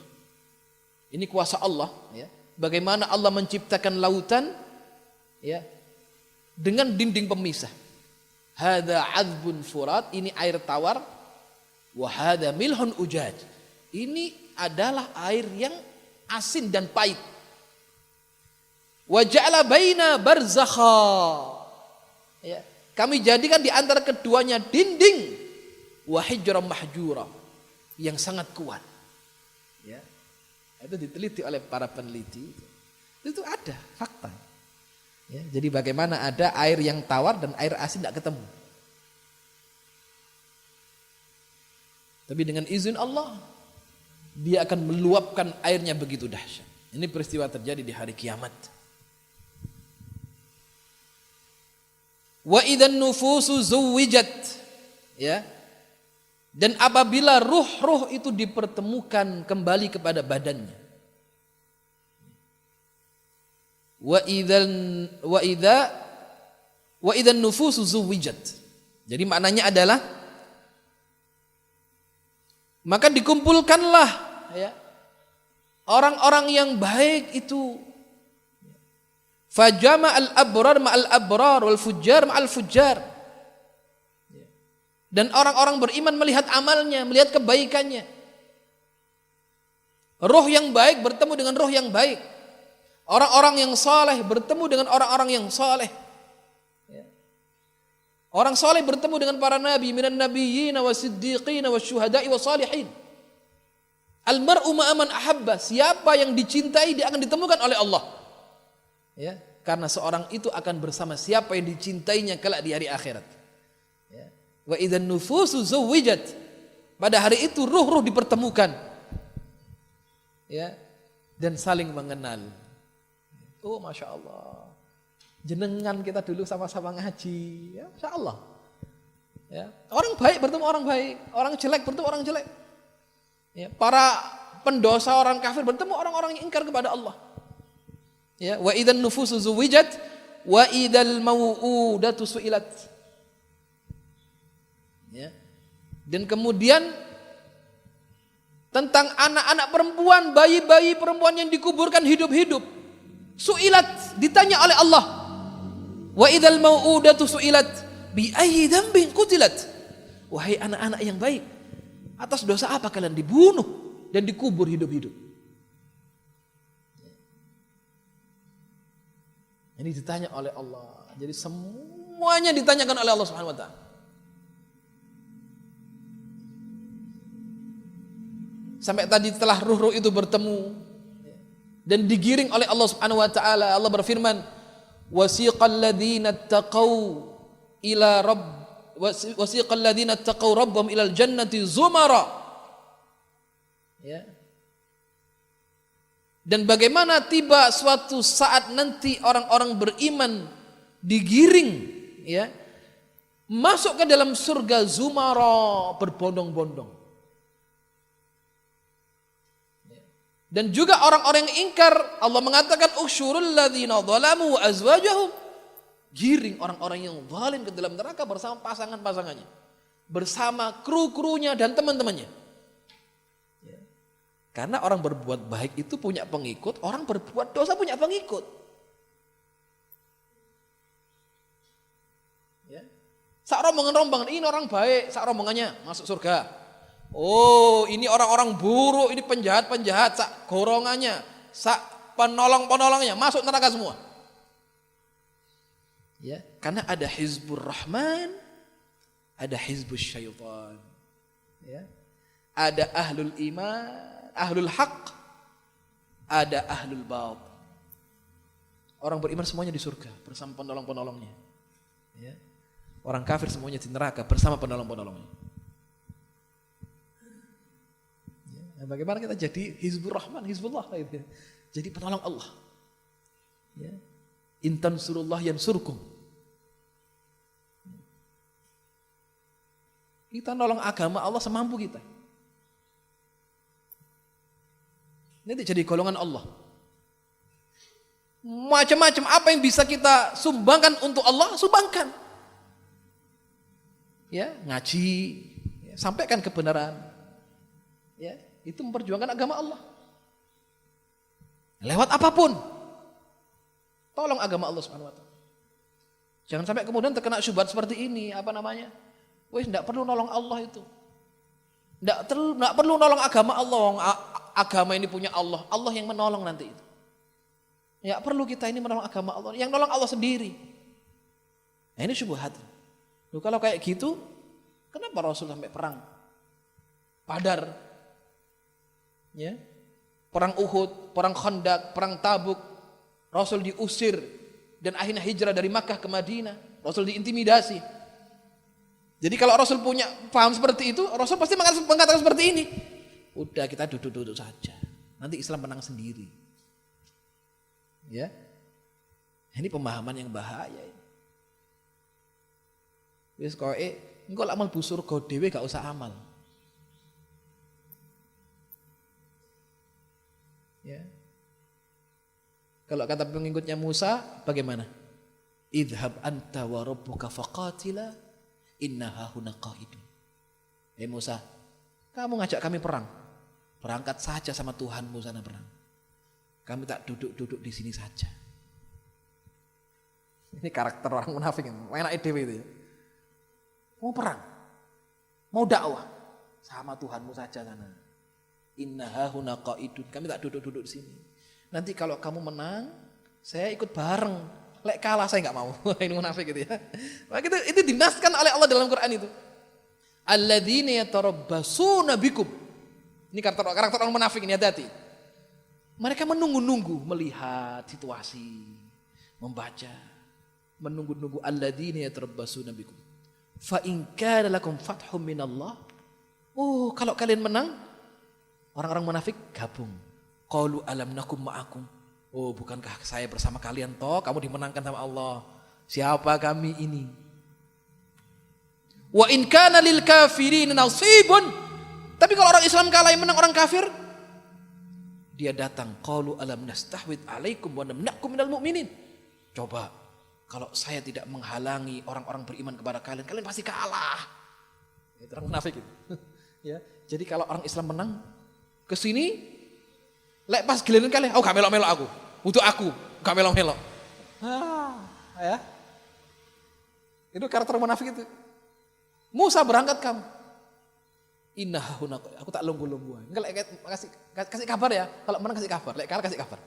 Ini kuasa Allah, ya. Bagaimana Allah menciptakan lautan, ya, dengan dinding pemisah. Hadza 'adbun furat, ini air tawar, wa hadza milhun ujad. Ini adalah air yang asin dan pahit. Wa ja'ala baina barzakha. Ya, kami jadikan di antara keduanya dinding wa hijran mahjura yang sangat kuat. Ya. Itu diteliti oleh para peneliti. Itu ada fakta. Ya, jadi bagaimana ada air yang tawar dan air asin tidak ketemu. Tapi dengan izin Allah, dia akan meluapkan airnya begitu dahsyat. Ini peristiwa terjadi di hari kiamat. Wa idzan nufusu zuwijat. Ya. Dan apabila ruh-ruh itu dipertemukan kembali kepada badannya. Wa idzan nufusu zuwijat. Jadi maknanya adalah maka dikumpulkanlah, ya, orang-orang yang baik itu. Fajama al-abrar ma'al abrar wal fujjar ma'al fujjar. Dan orang-orang beriman melihat amalnya, melihat kebaikannya. Roh yang baik bertemu dengan roh yang baik. Orang-orang yang saleh bertemu dengan orang-orang yang saleh. Orang saleh bertemu dengan para nabi, minan nabiyyin wasiddiqin wasyuhada'i wassalihin. Al-mar'u ma'a man ahabba. Siapa yang dicintai dia akan ditemukan oleh Allah. Ya, karena seorang itu akan bersama siapa yang dicintainya kelak di hari akhirat. Ya. Wa idzan nufusu zuwijat. Pada hari itu ruh-ruh dipertemukan. Ya, dan saling mengenal. Oh, Masya Allah. Jenengan kita dulu sama-sama ngaji, ya, Masya Allah. Ya. Orang baik bertemu orang baik, orang jelek bertemu orang jelek. Ya. Para pendosa, orang kafir bertemu orang-orang yang ingkar kepada Allah. Ya. Wa idzan nufusu zuwijat wa idzal mau'udatu su'ilat. Ya. Dan kemudian tentang anak-anak perempuan, bayi-bayi perempuan yang dikuburkan hidup-hidup. Su'ilat, ditanya oleh Allah. Wa idzal mau'udatu su'ilat bi ayyi dzambin qutilat. Wahai anak-anak yang baik, atas dosa apa kalian dibunuh dan dikubur hidup-hidup? Ini ditanya oleh Allah. Jadi semuanya ditanyakan oleh Allah Subhanahu wa taala. Sampai tadi setelah ruh-ruh itu bertemu dan digiring oleh Allah Subhanahu wa taala, Allah berfirman, wasiqal ladzina taqau ila rabb wasiqal ladzina taqau rabbahum ilal jannati zumara. Ya. Dan bagaimana tiba suatu saat nanti orang-orang beriman digiring, ya, masuk ke dalam surga zumara berbondong-bondong. Dan juga orang-orang yang ingkar, Allah mengatakan usyurul ladzina zalamu wa azwajahum. Giring orang-orang yang zalim ke dalam neraka bersama pasangan-pasangannya, bersama kru-krunya dan teman-temannya. Ya. Karena orang berbuat baik itu punya pengikut, orang berbuat dosa punya pengikut. Ya. Sak rombongan-rombongan ini orang baik, sak rombongannya masuk surga. Oh, ini orang-orang buruk, ini penjahat-penjahat, sak golongannya, sak penolong-penolongnya masuk neraka semua. Ya, karena ada hizbur rahman, ada hizbus syaitan. Ya. Ada ahlul iman, ahlul haq, ada ahlul batil. Orang beriman semuanya di surga bersama penolong-penolongnya. Ya. Orang kafir semuanya di neraka bersama penolong-penolongnya. Ya, bagaimana kita jadi hizbur rahman, hizbullah gitu. Jadi penolong Allah. Ya. Intan surullah yansurkum. Kita nolong agama Allah semampu kita. Nanti jadi golongan Allah. Macam-macam apa yang bisa kita sumbangkan untuk Allah, sumbangkan. Ya, ngaji, ya, sampaikan kebenaran. Ya, itu memperjuangkan agama Allah. Lewat apapun. Tolong agama Allah Subhanahu wa taala. Jangan sampai kemudian terkena syubhat seperti ini, apa namanya? Wes enggak perlu nolong Allah itu. Enggak perlu nolong agama Allah. Agama ini punya Allah. Allah yang menolong nanti itu. Enggak perlu kita ini menolong agama Allah. Yang nolong Allah sendiri. Nah, ini syubhat. Loh, kalau kayak gitu, kenapa Rasul sampai perang Badar? Ya. Perang Uhud, perang Khandaq, perang Tabuk. Rasul diusir dan akhirnya hijrah dari Makkah ke Madinah. Rasul diintimidasi. Jadi kalau Rasul punya paham seperti itu, Rasul pasti mengatakan seperti ini. Udah, kita duduk-duduk saja. Nanti Islam menang sendiri. Ya. Ini pemahaman yang bahaya. Wis kowe engko lak mlebu surga dhewe gak usah amal. Ya. Kalau kata pengikutnya Musa bagaimana? Idhab anta wa rabbuka faqatila inna hahuna qa'idun. Musa, kamu ngajak kami perang. Berangkat saja sama Tuhanmu sana perang. Kami tak duduk-duduk di sini saja. Ini karakter orang munafik, enak dhewe itu ya. Mau perang, mau dakwah, sama Tuhanmu saja sana. Inna hahuna qa'idun. Kami tak duduk-duduk di sini. Nanti kalau kamu menang, saya ikut bareng. Lek kalah saya nggak mau. Ini munafik gitu ya. Maka itu dinaskan oleh Allah dalam Quran itu. Alladzina yatarabbasuna bikum. Ini karakter orang munafik ini, hati-hati. Mereka menunggu-nunggu, melihat situasi, membaca, menunggu-nunggu. Alladzina yatarabbasuna bikum. Fa in kana lakum fathum minallah. Oh, kalau kalian menang, orang-orang munafik gabung. Qalu alam nakum ma'akum. Oh, bukankah saya bersama kalian toh? Kamu dimenangkan sama Allah. Siapa kami ini? Wa in kana lil kafirin nasibun. Tapi kalau orang Islam kalah yang menang orang kafir, dia datang. Qalu alam nastahwid alaikum wa namna'kum minal mu'minin. Coba, kalau saya tidak menghalangi orang-orang beriman kepada kalian, kalian pasti kalah. Itu orang munafik itu. Ya, jadi kalau orang Islam menang ke sini, lek pas giliran kalian, oh gak melok-melok aku. Untuk aku, gak melok-melok. Ya. Itu karakter munafik itu. Musa berangkat kamu. Innahuna, aku tak lunggu-lungguan. Enggak, kasih kabar ya. Kalau menang kasih kabar, lek kalah kasih kabar.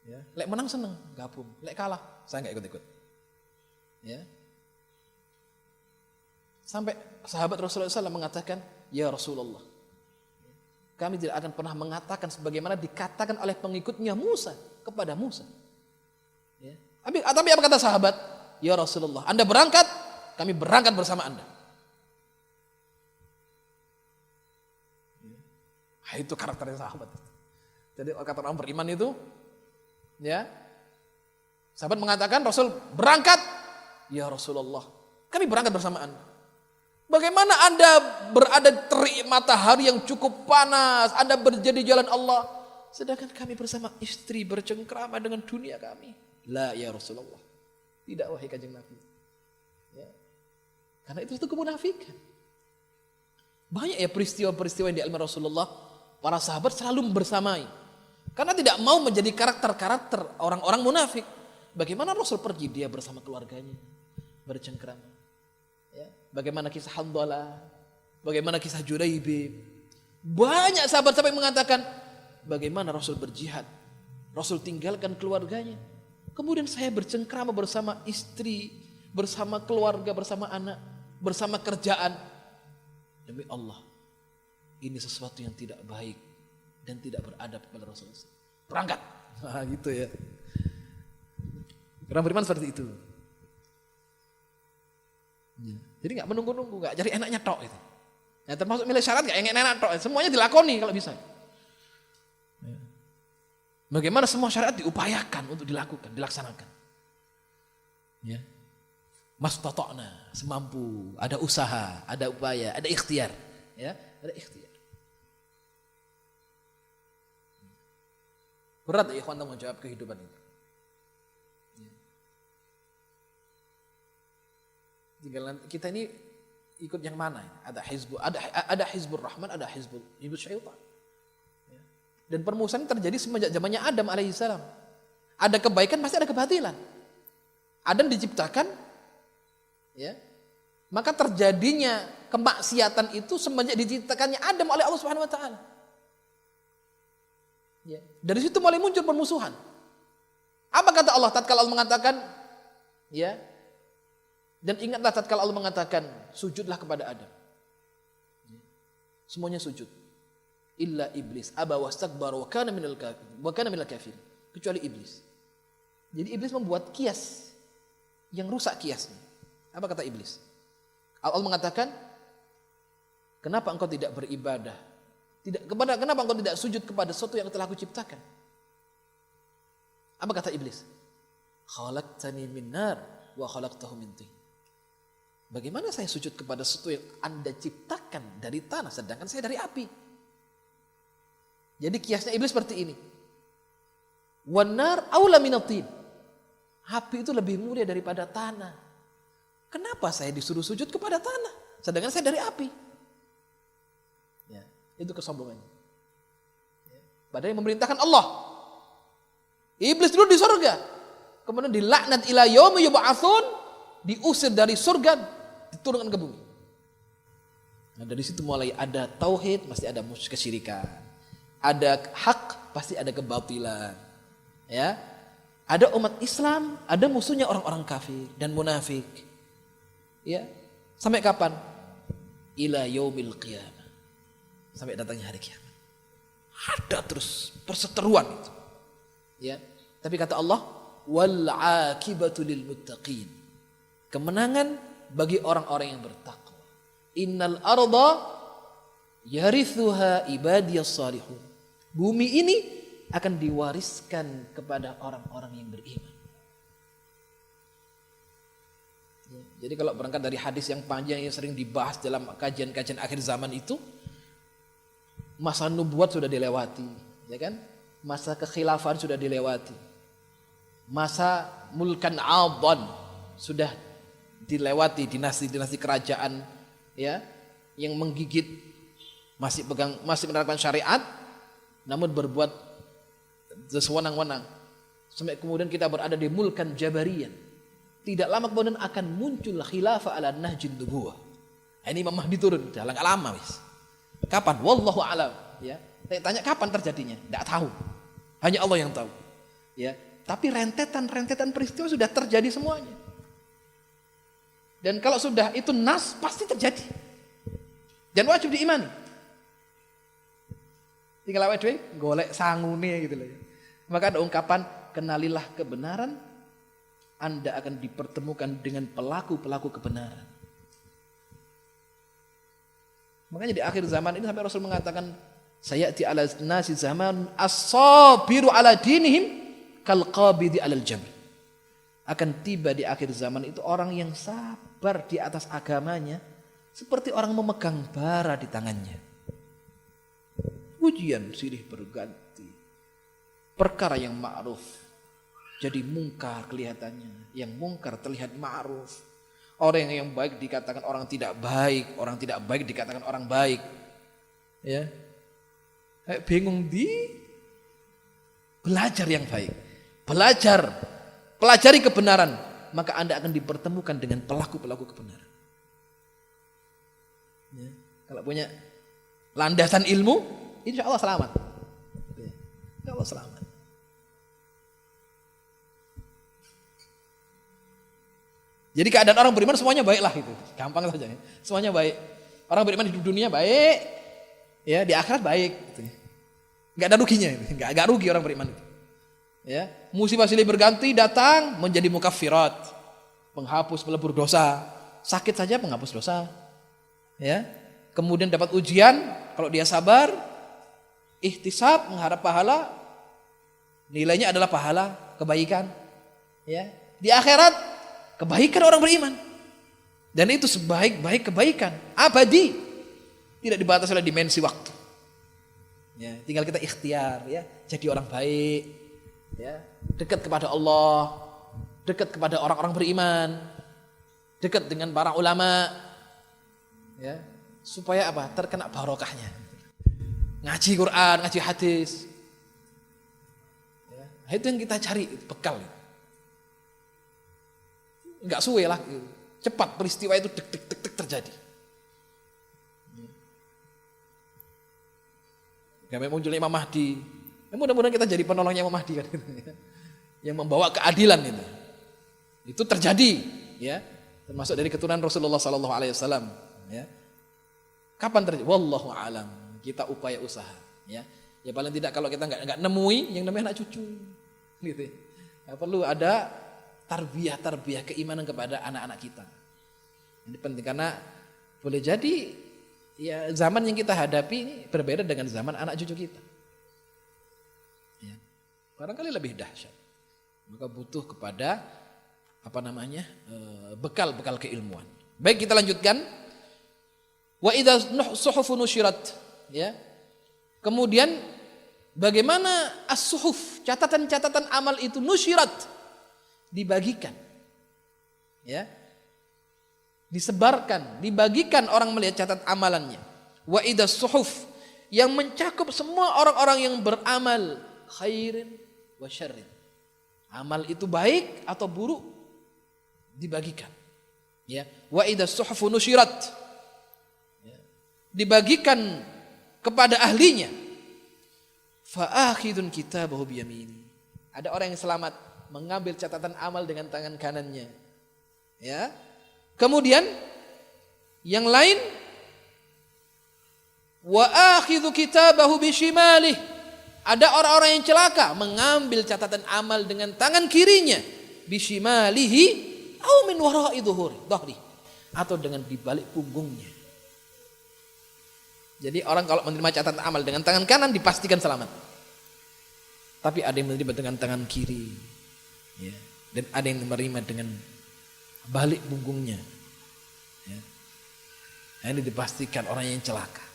Ya. Lek menang seneng, gabung. Lek kalah, saya enggak ikut-ikut. Ya. Sampai sahabat Rasulullah SAW mengatakan, ya Rasulullah, kami tidak akan pernah mengatakan sebagaimana dikatakan oleh pengikutnya Musa kepada Musa. Ya. Tapi apa kata sahabat? Ya Rasulullah, Anda berangkat, kami berangkat bersama Anda. Ya. Itu karakternya sahabat. Jadi kata orang beriman itu, ya, sahabat mengatakan Rasul berangkat, Ya Rasulullah, kami berangkat bersama Anda. Bagaimana Anda berada terik matahari yang cukup panas, Anda berada di jalan Allah, sedangkan kami bersama istri bercengkrama dengan dunia kami. La ya Rasulullah. Tidak wahai kanjeng Nabi. Ya. Karena itu kemunafikan. Banyak ya peristiwa-peristiwa yang dialami Rasulullah, para sahabat selalu bersamai. Karena tidak mau menjadi karakter-karakter orang-orang munafik. Bagaimana Rasul pergi, dia bersama keluarganya bercengkrama. Ya. Bagaimana kisah Handalah, bagaimana kisah Juraibib. Banyak sahabat-sahabat yang mengatakan, bagaimana Rasul berjihad, Rasul tinggalkan keluarganya. Kemudian saya bercengkrama bersama istri, bersama keluarga, bersama anak, bersama kerjaan. Demi Allah, ini sesuatu yang tidak baik dan tidak beradab kepada Rasulullah. Berangkat. Nah, gitu ya. Orang beriman seperti itu. Ya. Jadi nggak menunggu-nunggu, nggak cari enaknya tok itu. Ya, termasuk milih syarat nggak yang enak tok, semuanya dilakoni kalau bisa. Ya. Bagaimana semua syariat diupayakan untuk dilakukan, dilaksanakan. Ya. Mastata'na, semampu, ada usaha, ada upaya, ada ikhtiar, ya, ada ikhtiar. Berat ya ikhwan tanggung jawab kehidupan itu. Ya. Tinggal kita ini ikut yang mana? Ada hizbur rahman, ada hizbul syaitan. Ya. Dan permusuhan terjadi semenjak zamannya Adam alaihissalam. Ada kebaikan pasti ada kebatilan. Adam diciptakan, ya, maka terjadinya kemaksiatan itu semenjak diciptakannya Adam oleh Allah Subhanahu Wa Taala. Ya. Dari situ mulai muncul permusuhan. Apa kata Allah tatkala Allah mengatakan, ya, dan ingatlah tatkala Allah mengatakan sujudlah kepada Adam. Ya. Semuanya sujud. Illa iblis aba wastakbara wa kana minal kafirin. Kecuali iblis. Jadi iblis membuat kias yang rusak kiasnya. Apa kata iblis? Allah mengatakan, kenapa engkau tidak beribadah? Kenapa engkau tidak sujud kepada sesuatu yang telah kuciptakan? Apa kata iblis? Khalaqtani min nar wa khalaqtahu min tin. Bagaimana saya sujud kepada sesuatu yang Anda ciptakan dari tanah, sedangkan saya dari api? Jadi kiasnya iblis seperti ini. Wan nar aula minat tin. Api itu lebih mulia daripada tanah. Kenapa saya disuruh sujud kepada tanah, sedangkan saya dari api? Ya, itu kesombongannya. Ya. Padahal yang memerintahkan Allah. Iblis dulu di surga, kemudian dilaknat ila yaumi yub'atsun, diusir dari surga, diturunkan ke bumi. Nah, dari situ mulai ada tauhid, pasti ada kesyirikan. Ada hak, pasti ada kebatilan. Ya. Ada umat Islam, ada musuhnya orang-orang kafir dan munafik. Ya, sampai kapan? Ila yaumil qiyamah. Sampai datangnya hari kiamat. Ada terus perseteruan itu. Ya, tapi kata Allah, wal aqibatu lil muttaqin. Kemenangan bagi orang-orang yang bertakwa. Innal arda yarithuha ibadiyas salihun. Bumi ini akan diwariskan kepada orang-orang yang beriman. Ya, jadi kalau berangkat dari hadis yang panjang yang sering dibahas dalam kajian-kajian akhir zaman itu, masa nubuat sudah dilewati, ya kan? Masa kekhilafan sudah dilewati. Masa mulkan adhan sudah dilewati, dinasti-dinasti kerajaan, ya, yang menggigit, masih menerapkan syariat namun berbuat sewenang-wenang. Sampai kemudian kita berada di mulkan jabariyah. Tidak lama kemudian akan muncul khilafah ala nahjin nubuwah. Ini Imam Mahdi turun, udah enggak lama wis. Kapan? Wallahu alam, ya. Tanya kapan terjadinya? Enggak tahu. Hanya Allah yang tahu. Ya, tapi rentetan peristiwa sudah terjadi semuanya. Dan kalau sudah itu nas pasti terjadi. Dan wajib diimani. Tinggal awake dhewe golek sangune gitu loh. Maka ada ungkapan, kenalilah kebenaran, Anda akan dipertemukan dengan pelaku-pelaku kebenaran. Makanya di akhir zaman ini sampai Rasul mengatakan, sayati ala nasi zaman as-sabiru ala dinihim kal qabidi alal jamr. akan tiba di akhir zaman itu orang yang sabar di atas agamanya seperti orang memegang bara di tangannya. Ujian silih berganti. Perkara yang ma'ruf jadi mungkar kelihatannya, yang mungkar terlihat ma'ruf. Orang yang baik dikatakan orang tidak baik, orang tidak baik dikatakan orang baik. Ya. Bingung belajar yang baik. Pelajari kebenaran, maka Anda akan dipertemukan dengan pelaku-pelaku kebenaran. Ya. Kalau punya landasan ilmu, insya Allah selamat. Insya Allah selamat. Jadi keadaan orang beriman semuanya baik lah itu, gampang saja. Ya. Semuanya baik. Orang beriman di dunia baik, ya di akhirat baik. Gitu. Gak ada ruginya, gak rugi orang beriman itu. Ya, musibah silih berganti datang menjadi mukaffirat, penghapus pelebur dosa. Sakit saja penghapus dosa. Ya, kemudian dapat ujian, kalau dia sabar, ihtisab mengharap pahala, nilainya adalah pahala kebaikan. Ya, di akhirat kebaikan orang beriman. Dan itu sebaik-baik kebaikan abadi, tidak dibatasi oleh dimensi waktu. Ya, tinggal kita ikhtiar ya, jadi orang baik, ya, dekat kepada Allah, dekat kepada orang-orang beriman, dekat dengan para ulama, ya, supaya apa? Terkena barokahnya. Ngaji Quran, ngaji hadis. Ya, itu yang kita cari bekal. Enggak suwe lah, cepat peristiwa itu dek terjadi. Sampai munculnya Imam Mahdi. Mudah-mudahan kita jadi penolongnya Imam Mahdi kan, yang membawa keadilan itu. Itu terjadi, ya, termasuk dari keturunan Rasulullah SAW. Ya. Kapan terjadi? Wallahu alam. Kita upaya usaha. Ya, ya paling tidak kalau kita nggak nemui, yang namanya anak cucu, gitu. Ya, perlu ada tarbiyah keimanan kepada anak-anak kita. Ini penting karena boleh jadi ya zaman yang kita hadapi ini berbeda dengan zaman anak cucu kita. Ya. Barangkali lebih dahsyat. Maka butuh kepada bekal keilmuan. Baik, kita lanjutkan. Wa idza suhufu nusyirat, ya. Kemudian bagaimana as-suhuf, catatan-catatan amal itu nusyirat, dibagikan. Ya. Disebarkan, dibagikan orang melihat catatan amalannya. Wa idza suhuf, yang mencakup semua orang-orang yang beramal khairin wa syarrin. Amal itu baik atau buruk dibagikan. Ya, wa idza suhufu nusyirat. Ya. Dibagikan kepada ahlinya. Fa akhidun kitabahu biyamini. Ada orang yang selamat mengambil catatan amal dengan tangan kanannya. Ya. Kemudian yang lain wa akhidhu kitabahu bishimalih. Ada orang-orang yang celaka mengambil catatan amal dengan tangan kirinya, bishimalihi au min wara'i dhuhri, atau dengan di balik punggungnya. Jadi orang kalau menerima catatan amal dengan tangan kanan dipastikan selamat. Tapi ada yang menerima dengan tangan kiri, ya. Dan ada yang menerima dengan balik punggungnya. Ya. Nah, ini dipastikan orang yang celaka.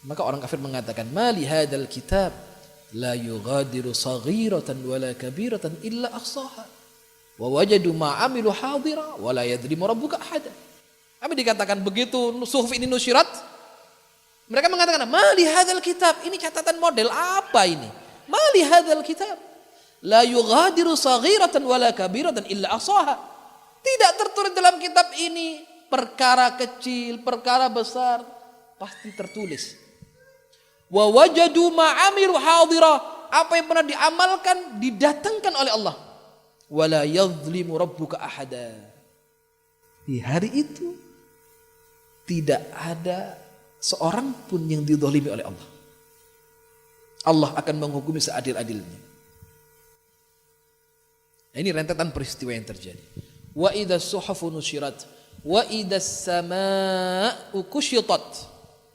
Maka orang kafir mengatakan, "Mali hadzal kitab la yughadiru saghiratan wala kabiratan illa ahsaha wa wajadu ma 'amilu hadira wa la yadrimu rabbuka ahada." Apa dikatakan begitu suhuf ini nusyirat? Mereka mengatakan, "Mali hadzal kitab, ini catatan model apa ini? Mali hadzal kitab la yughadiru saghiratan wala kabiratan illa ahsaha." Tidak tertulis dalam kitab ini perkara kecil, perkara besar, pasti tertulis. Wa wajadu ma'amilu hadira, apa yang pernah diamalkan didatangkan oleh Allah. Wala yadhlimu rabbuka ahada. Di hari itu tidak ada seorang pun yang dizalimi oleh Allah. Allah akan menghukumi seadil-adilnya. Ini rentetan peristiwa yang terjadi. Wa idza suhufu nusyirat wa idza samaa'u kusyitat.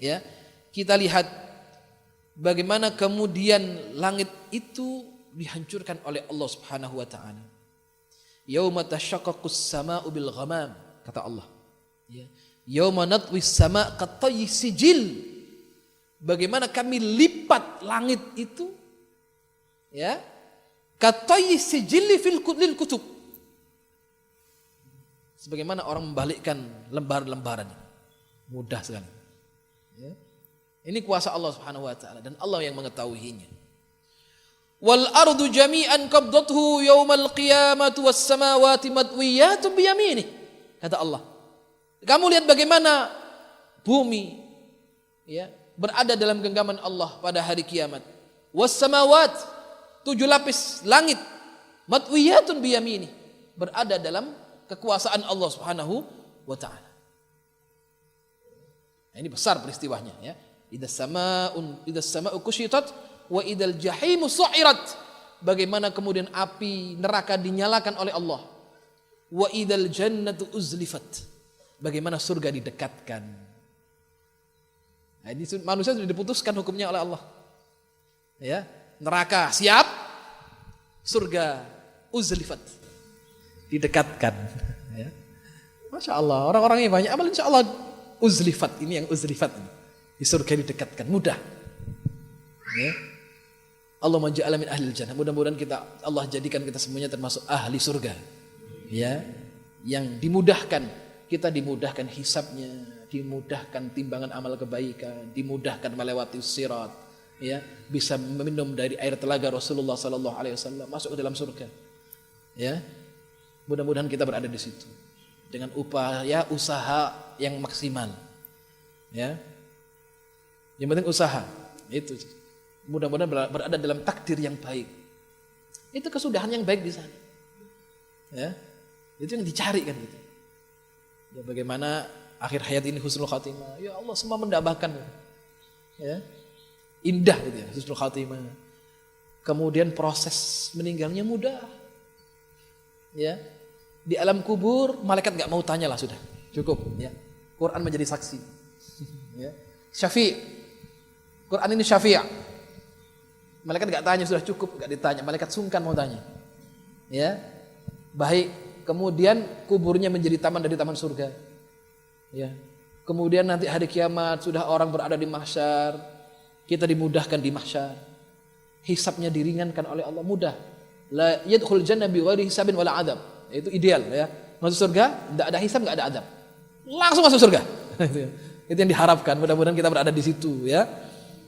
Ya, kita lihat bagaimana kemudian langit itu dihancurkan oleh Allah Subhanahu wa taala. Yauma tashaqqaqus samaa'u bil ghamam, kata Allah. Ya. Yauma natwis sama' katayyi sijil. Bagaimana kami lipat langit itu, ya, katayyi sijil fil kutub. Sebagaimana orang membalikkan lembaran-lembaran. Mudah sekali. Ya. Ini kuasa Allah Subhanahu wa taala dan Allah yang mengetahuinya. Wal ardu jami'an qabdathu yaumal qiyamati was samawati matwiyatun biyaminih, kata Allah. Kamu lihat bagaimana bumi, ya, berada dalam genggaman Allah pada hari kiamat. Was samawat, 7 lapis langit, matwiyatun biyaminih, berada dalam kekuasaan Allah Subhanahu wa taala. Nah, ini besar peristiwanya, ya. Idas sama'u kusyitat wa idal jahimu su'irat. Bagaimana kemudian api neraka dinyalakan oleh Allah. Wa idal jannatu uzlifat. Bagaimana surga didekatkan. Nah, ini manusia sudah diputuskan hukumnya oleh Allah. Ya, neraka siap, surga uzlifat, didekatkan. Ya. Masya Allah, orang-orang yang banyak amal insya Allah uzlifat, ini yang uzlifat ini. Di surga didekatkan, mudah. Ya. Allah menja'ala min ahlil jannah. Mudah-mudahan Allah jadikan kita semuanya termasuk ahli surga. Ya, yang dimudahkan, kita dimudahkan hisabnya, dimudahkan timbangan amal kebaikan, dimudahkan melewati sirat, ya, bisa meminum dari air telaga Rasulullah sallallahu alaihi wasallam, masuk ke dalam surga. Ya. Mudah-mudahan kita berada di situ dengan upaya usaha yang maksimal. Ya. Yang penting usaha. Itu. Mudah-mudahan berada dalam takdir yang baik. Itu kesudahan yang baik di sana. Ya. Itu yang dicari kan gitu. Ya, bagaimana akhir hayat ini husnul khatimah. Ya Allah, semua mendambakan. Ya. Indah gitu ya, husnul khatimah. Kemudian proses meninggalnya mudah. Ya. Di alam kubur malaikat enggak mau tanya lah, sudah. Cukup, ya. Quran menjadi saksi. Ya. Syafi'. Quran ini syafi'. Malaikat enggak tanya, sudah cukup, enggak ditanya. Malaikat sungkan mau tanya. Ya. Baik, kemudian kuburnya menjadi taman dari taman surga. Ya. Kemudian nanti hari kiamat sudah orang berada di mahsyar, kita dimudahkan di mahsyar. Hisabnya diringankan oleh Allah, mudah. La yadkhul jannah bi ghairi hisabin wala adab. Itu ideal, ya. Masuk surga, enggak ada hisab, enggak ada adab. Langsung masuk surga. Itu yang diharapkan. Mudah-mudahan kita berada di situ, ya.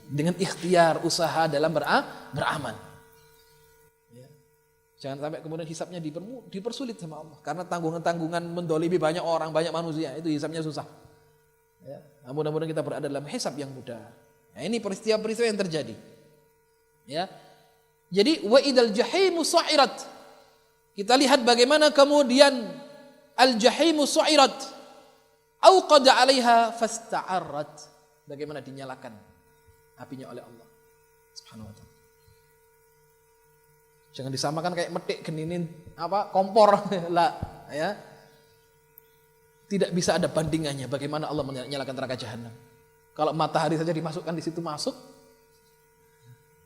Dengan ikhtiar, usaha dalam beramal. Ya. Jangan sampai kemudian hisabnya dipersulit sama Allah. Karena tanggungan-tanggungan mendolimi banyak orang, banyak manusia, itu hisabnya susah. Ya. Nah, mudah-mudahan kita berada dalam hisab yang mudah. Nah, ini peristiwa-peristiwa yang terjadi. Ya. Jadi wa idal jahimu su'irat. Kita lihat bagaimana kemudian al-jahimu su'irat. Auqada 'alaiha fasta'arrat. Bagaimana dinyalakan apinya oleh Allah Subhanahu wa taala. Jangan disamakan kayak metik geninin kompor lah, ya. Tidak bisa ada bandingannya bagaimana Allah menyalakan neraka jahanam. Kalau matahari saja dimasukkan di situ masuk,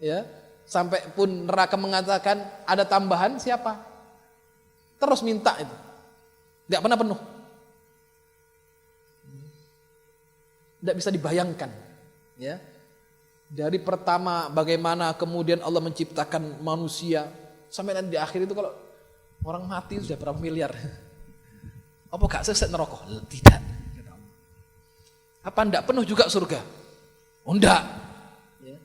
ya, sampai pun neraka mengatakan ada tambahan, siapa? Terus minta itu. Tidak pernah penuh. Tidak bisa dibayangkan, ya. Dari pertama bagaimana kemudian Allah menciptakan manusia sampai nanti di akhir itu kalau orang mati sudah berapa miliar. Apa gak sesat neraka? Tidak. Apa enggak penuh juga surga? Oh enggak. Ya.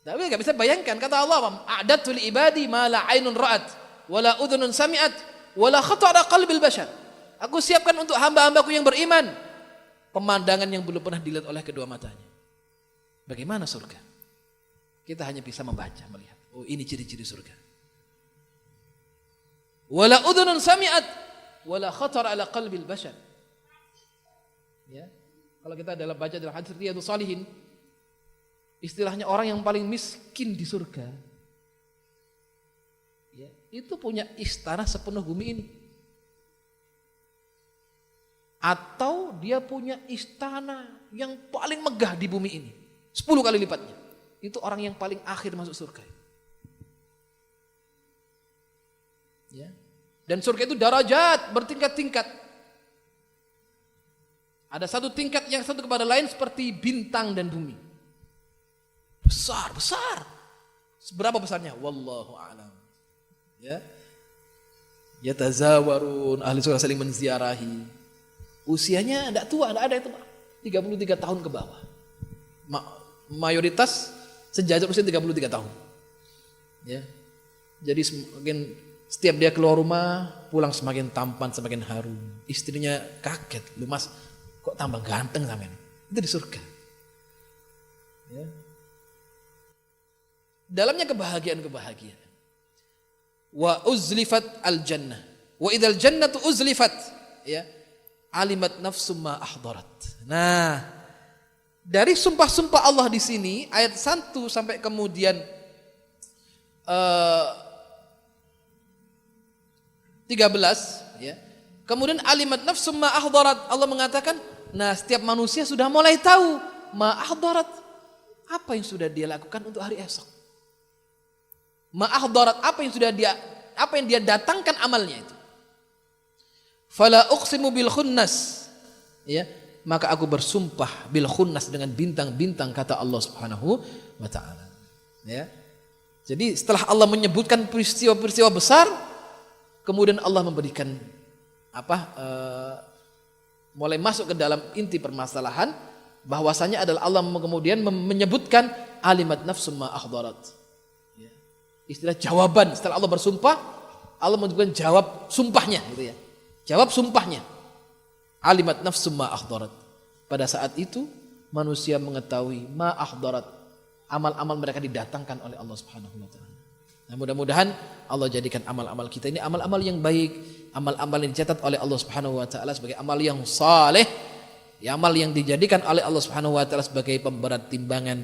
Tapi gak bisa bayangkan, kata Allah, a'datul ibadi ma la ainun ra'at wala udhunun sami'at wala khatara qalbil bashar. Aku siapkan untuk hamba-hambaku yang beriman pemandangan yang belum pernah dilihat oleh kedua matanya. Bagaimana surga? Kita hanya bisa membaca, melihat. Oh, ini ciri-ciri surga. Wala udhunun sami'at wala khatar ala qalbil bashar. Ya. Kalau kita dalam baca dalam hadis Riyadhus Shalihin, istilahnya orang yang paling miskin di surga, ya, itu punya istana sepenuh bumi ini. Atau dia punya istana yang paling megah di bumi ini, 10 kali lipatnya. Itu orang yang paling akhir masuk surga. Ya. Dan surga itu darajat, bertingkat-tingkat. Ada satu tingkat yang satu kepada lain seperti bintang dan bumi. Besar, besar. Seberapa besarnya? Wallahu a'lam. Ya. Yatazawarun, ahli surga saling menziarahi. Usianya tidak tua, tidak ada itu, 33 tahun ke bawah. Mayoritas sejajar usia 33 tahun. Ya. Jadi setiap dia keluar rumah, pulang semakin tampan, semakin harum. Istrinya kaget, "Lu Mas, kok tambah ganteng sampean?" Itu di surga. Ya. Dalamnya kebahagiaan. Wa uzlifat al-jannah. Wa idzal jannatu uzlifat. Ya. Alimat nafsum ma ahdarat. Nah, dari sumpah-sumpah Allah di sini ayat 1 sampai kemudian 13 ya. Kemudian alimat nafsum ma ahdarat, Allah mengatakan, nah setiap manusia sudah mulai tahu ma ahdarat, apa yang sudah dia lakukan untuk hari esok. Ma ahdarat, apa yang dia datangkan amalnya itu. Fala uqsimu bil khunnas, ya, maka aku bersumpah bil khunnas dengan bintang-bintang, kata Allah Subhanahu wa taala. Ya. Jadi setelah Allah menyebutkan peristiwa-peristiwa besar, kemudian Allah memberikan mulai masuk ke dalam inti permasalahan, bahwasanya adalah Allah kemudian menyebutkan alimat nafsum ma ahdarat. Ya. Istilah jawaban setelah Allah bersumpah, Allah menyebutkan jawab sumpahnya, gitu ya. Jawab sumpahnya. Alimat nafsum ma ahdarat. Pada saat itu manusia mengetahui ma ahdarat, amal-amal mereka didatangkan oleh Allah Subhanahu wa taala. Nah, mudah-mudahan Allah jadikan amal-amal kita ini amal-amal yang baik, amal-amal yang dicatat oleh Allah Subhanahu wa taala sebagai amal yang saleh, ya, amal yang dijadikan oleh Allah Subhanahu wa taala sebagai pemberat timbangan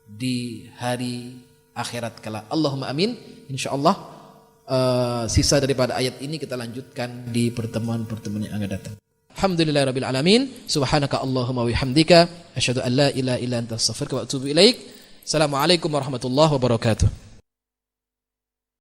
di hari akhirat kelak. Allahumma amin. Insyaallah sisa daripada ayat ini kita lanjutkan di pertemuan-pertemuan yang akan datang. Alhamdulillahirabbil alamin. Subhanaka Allahumma wa bihamdika asyhadu an la ilaha illa anta astaghfiruka wa atubu ilaik. Assalamualaikum warahmatullahi wabarakatuh.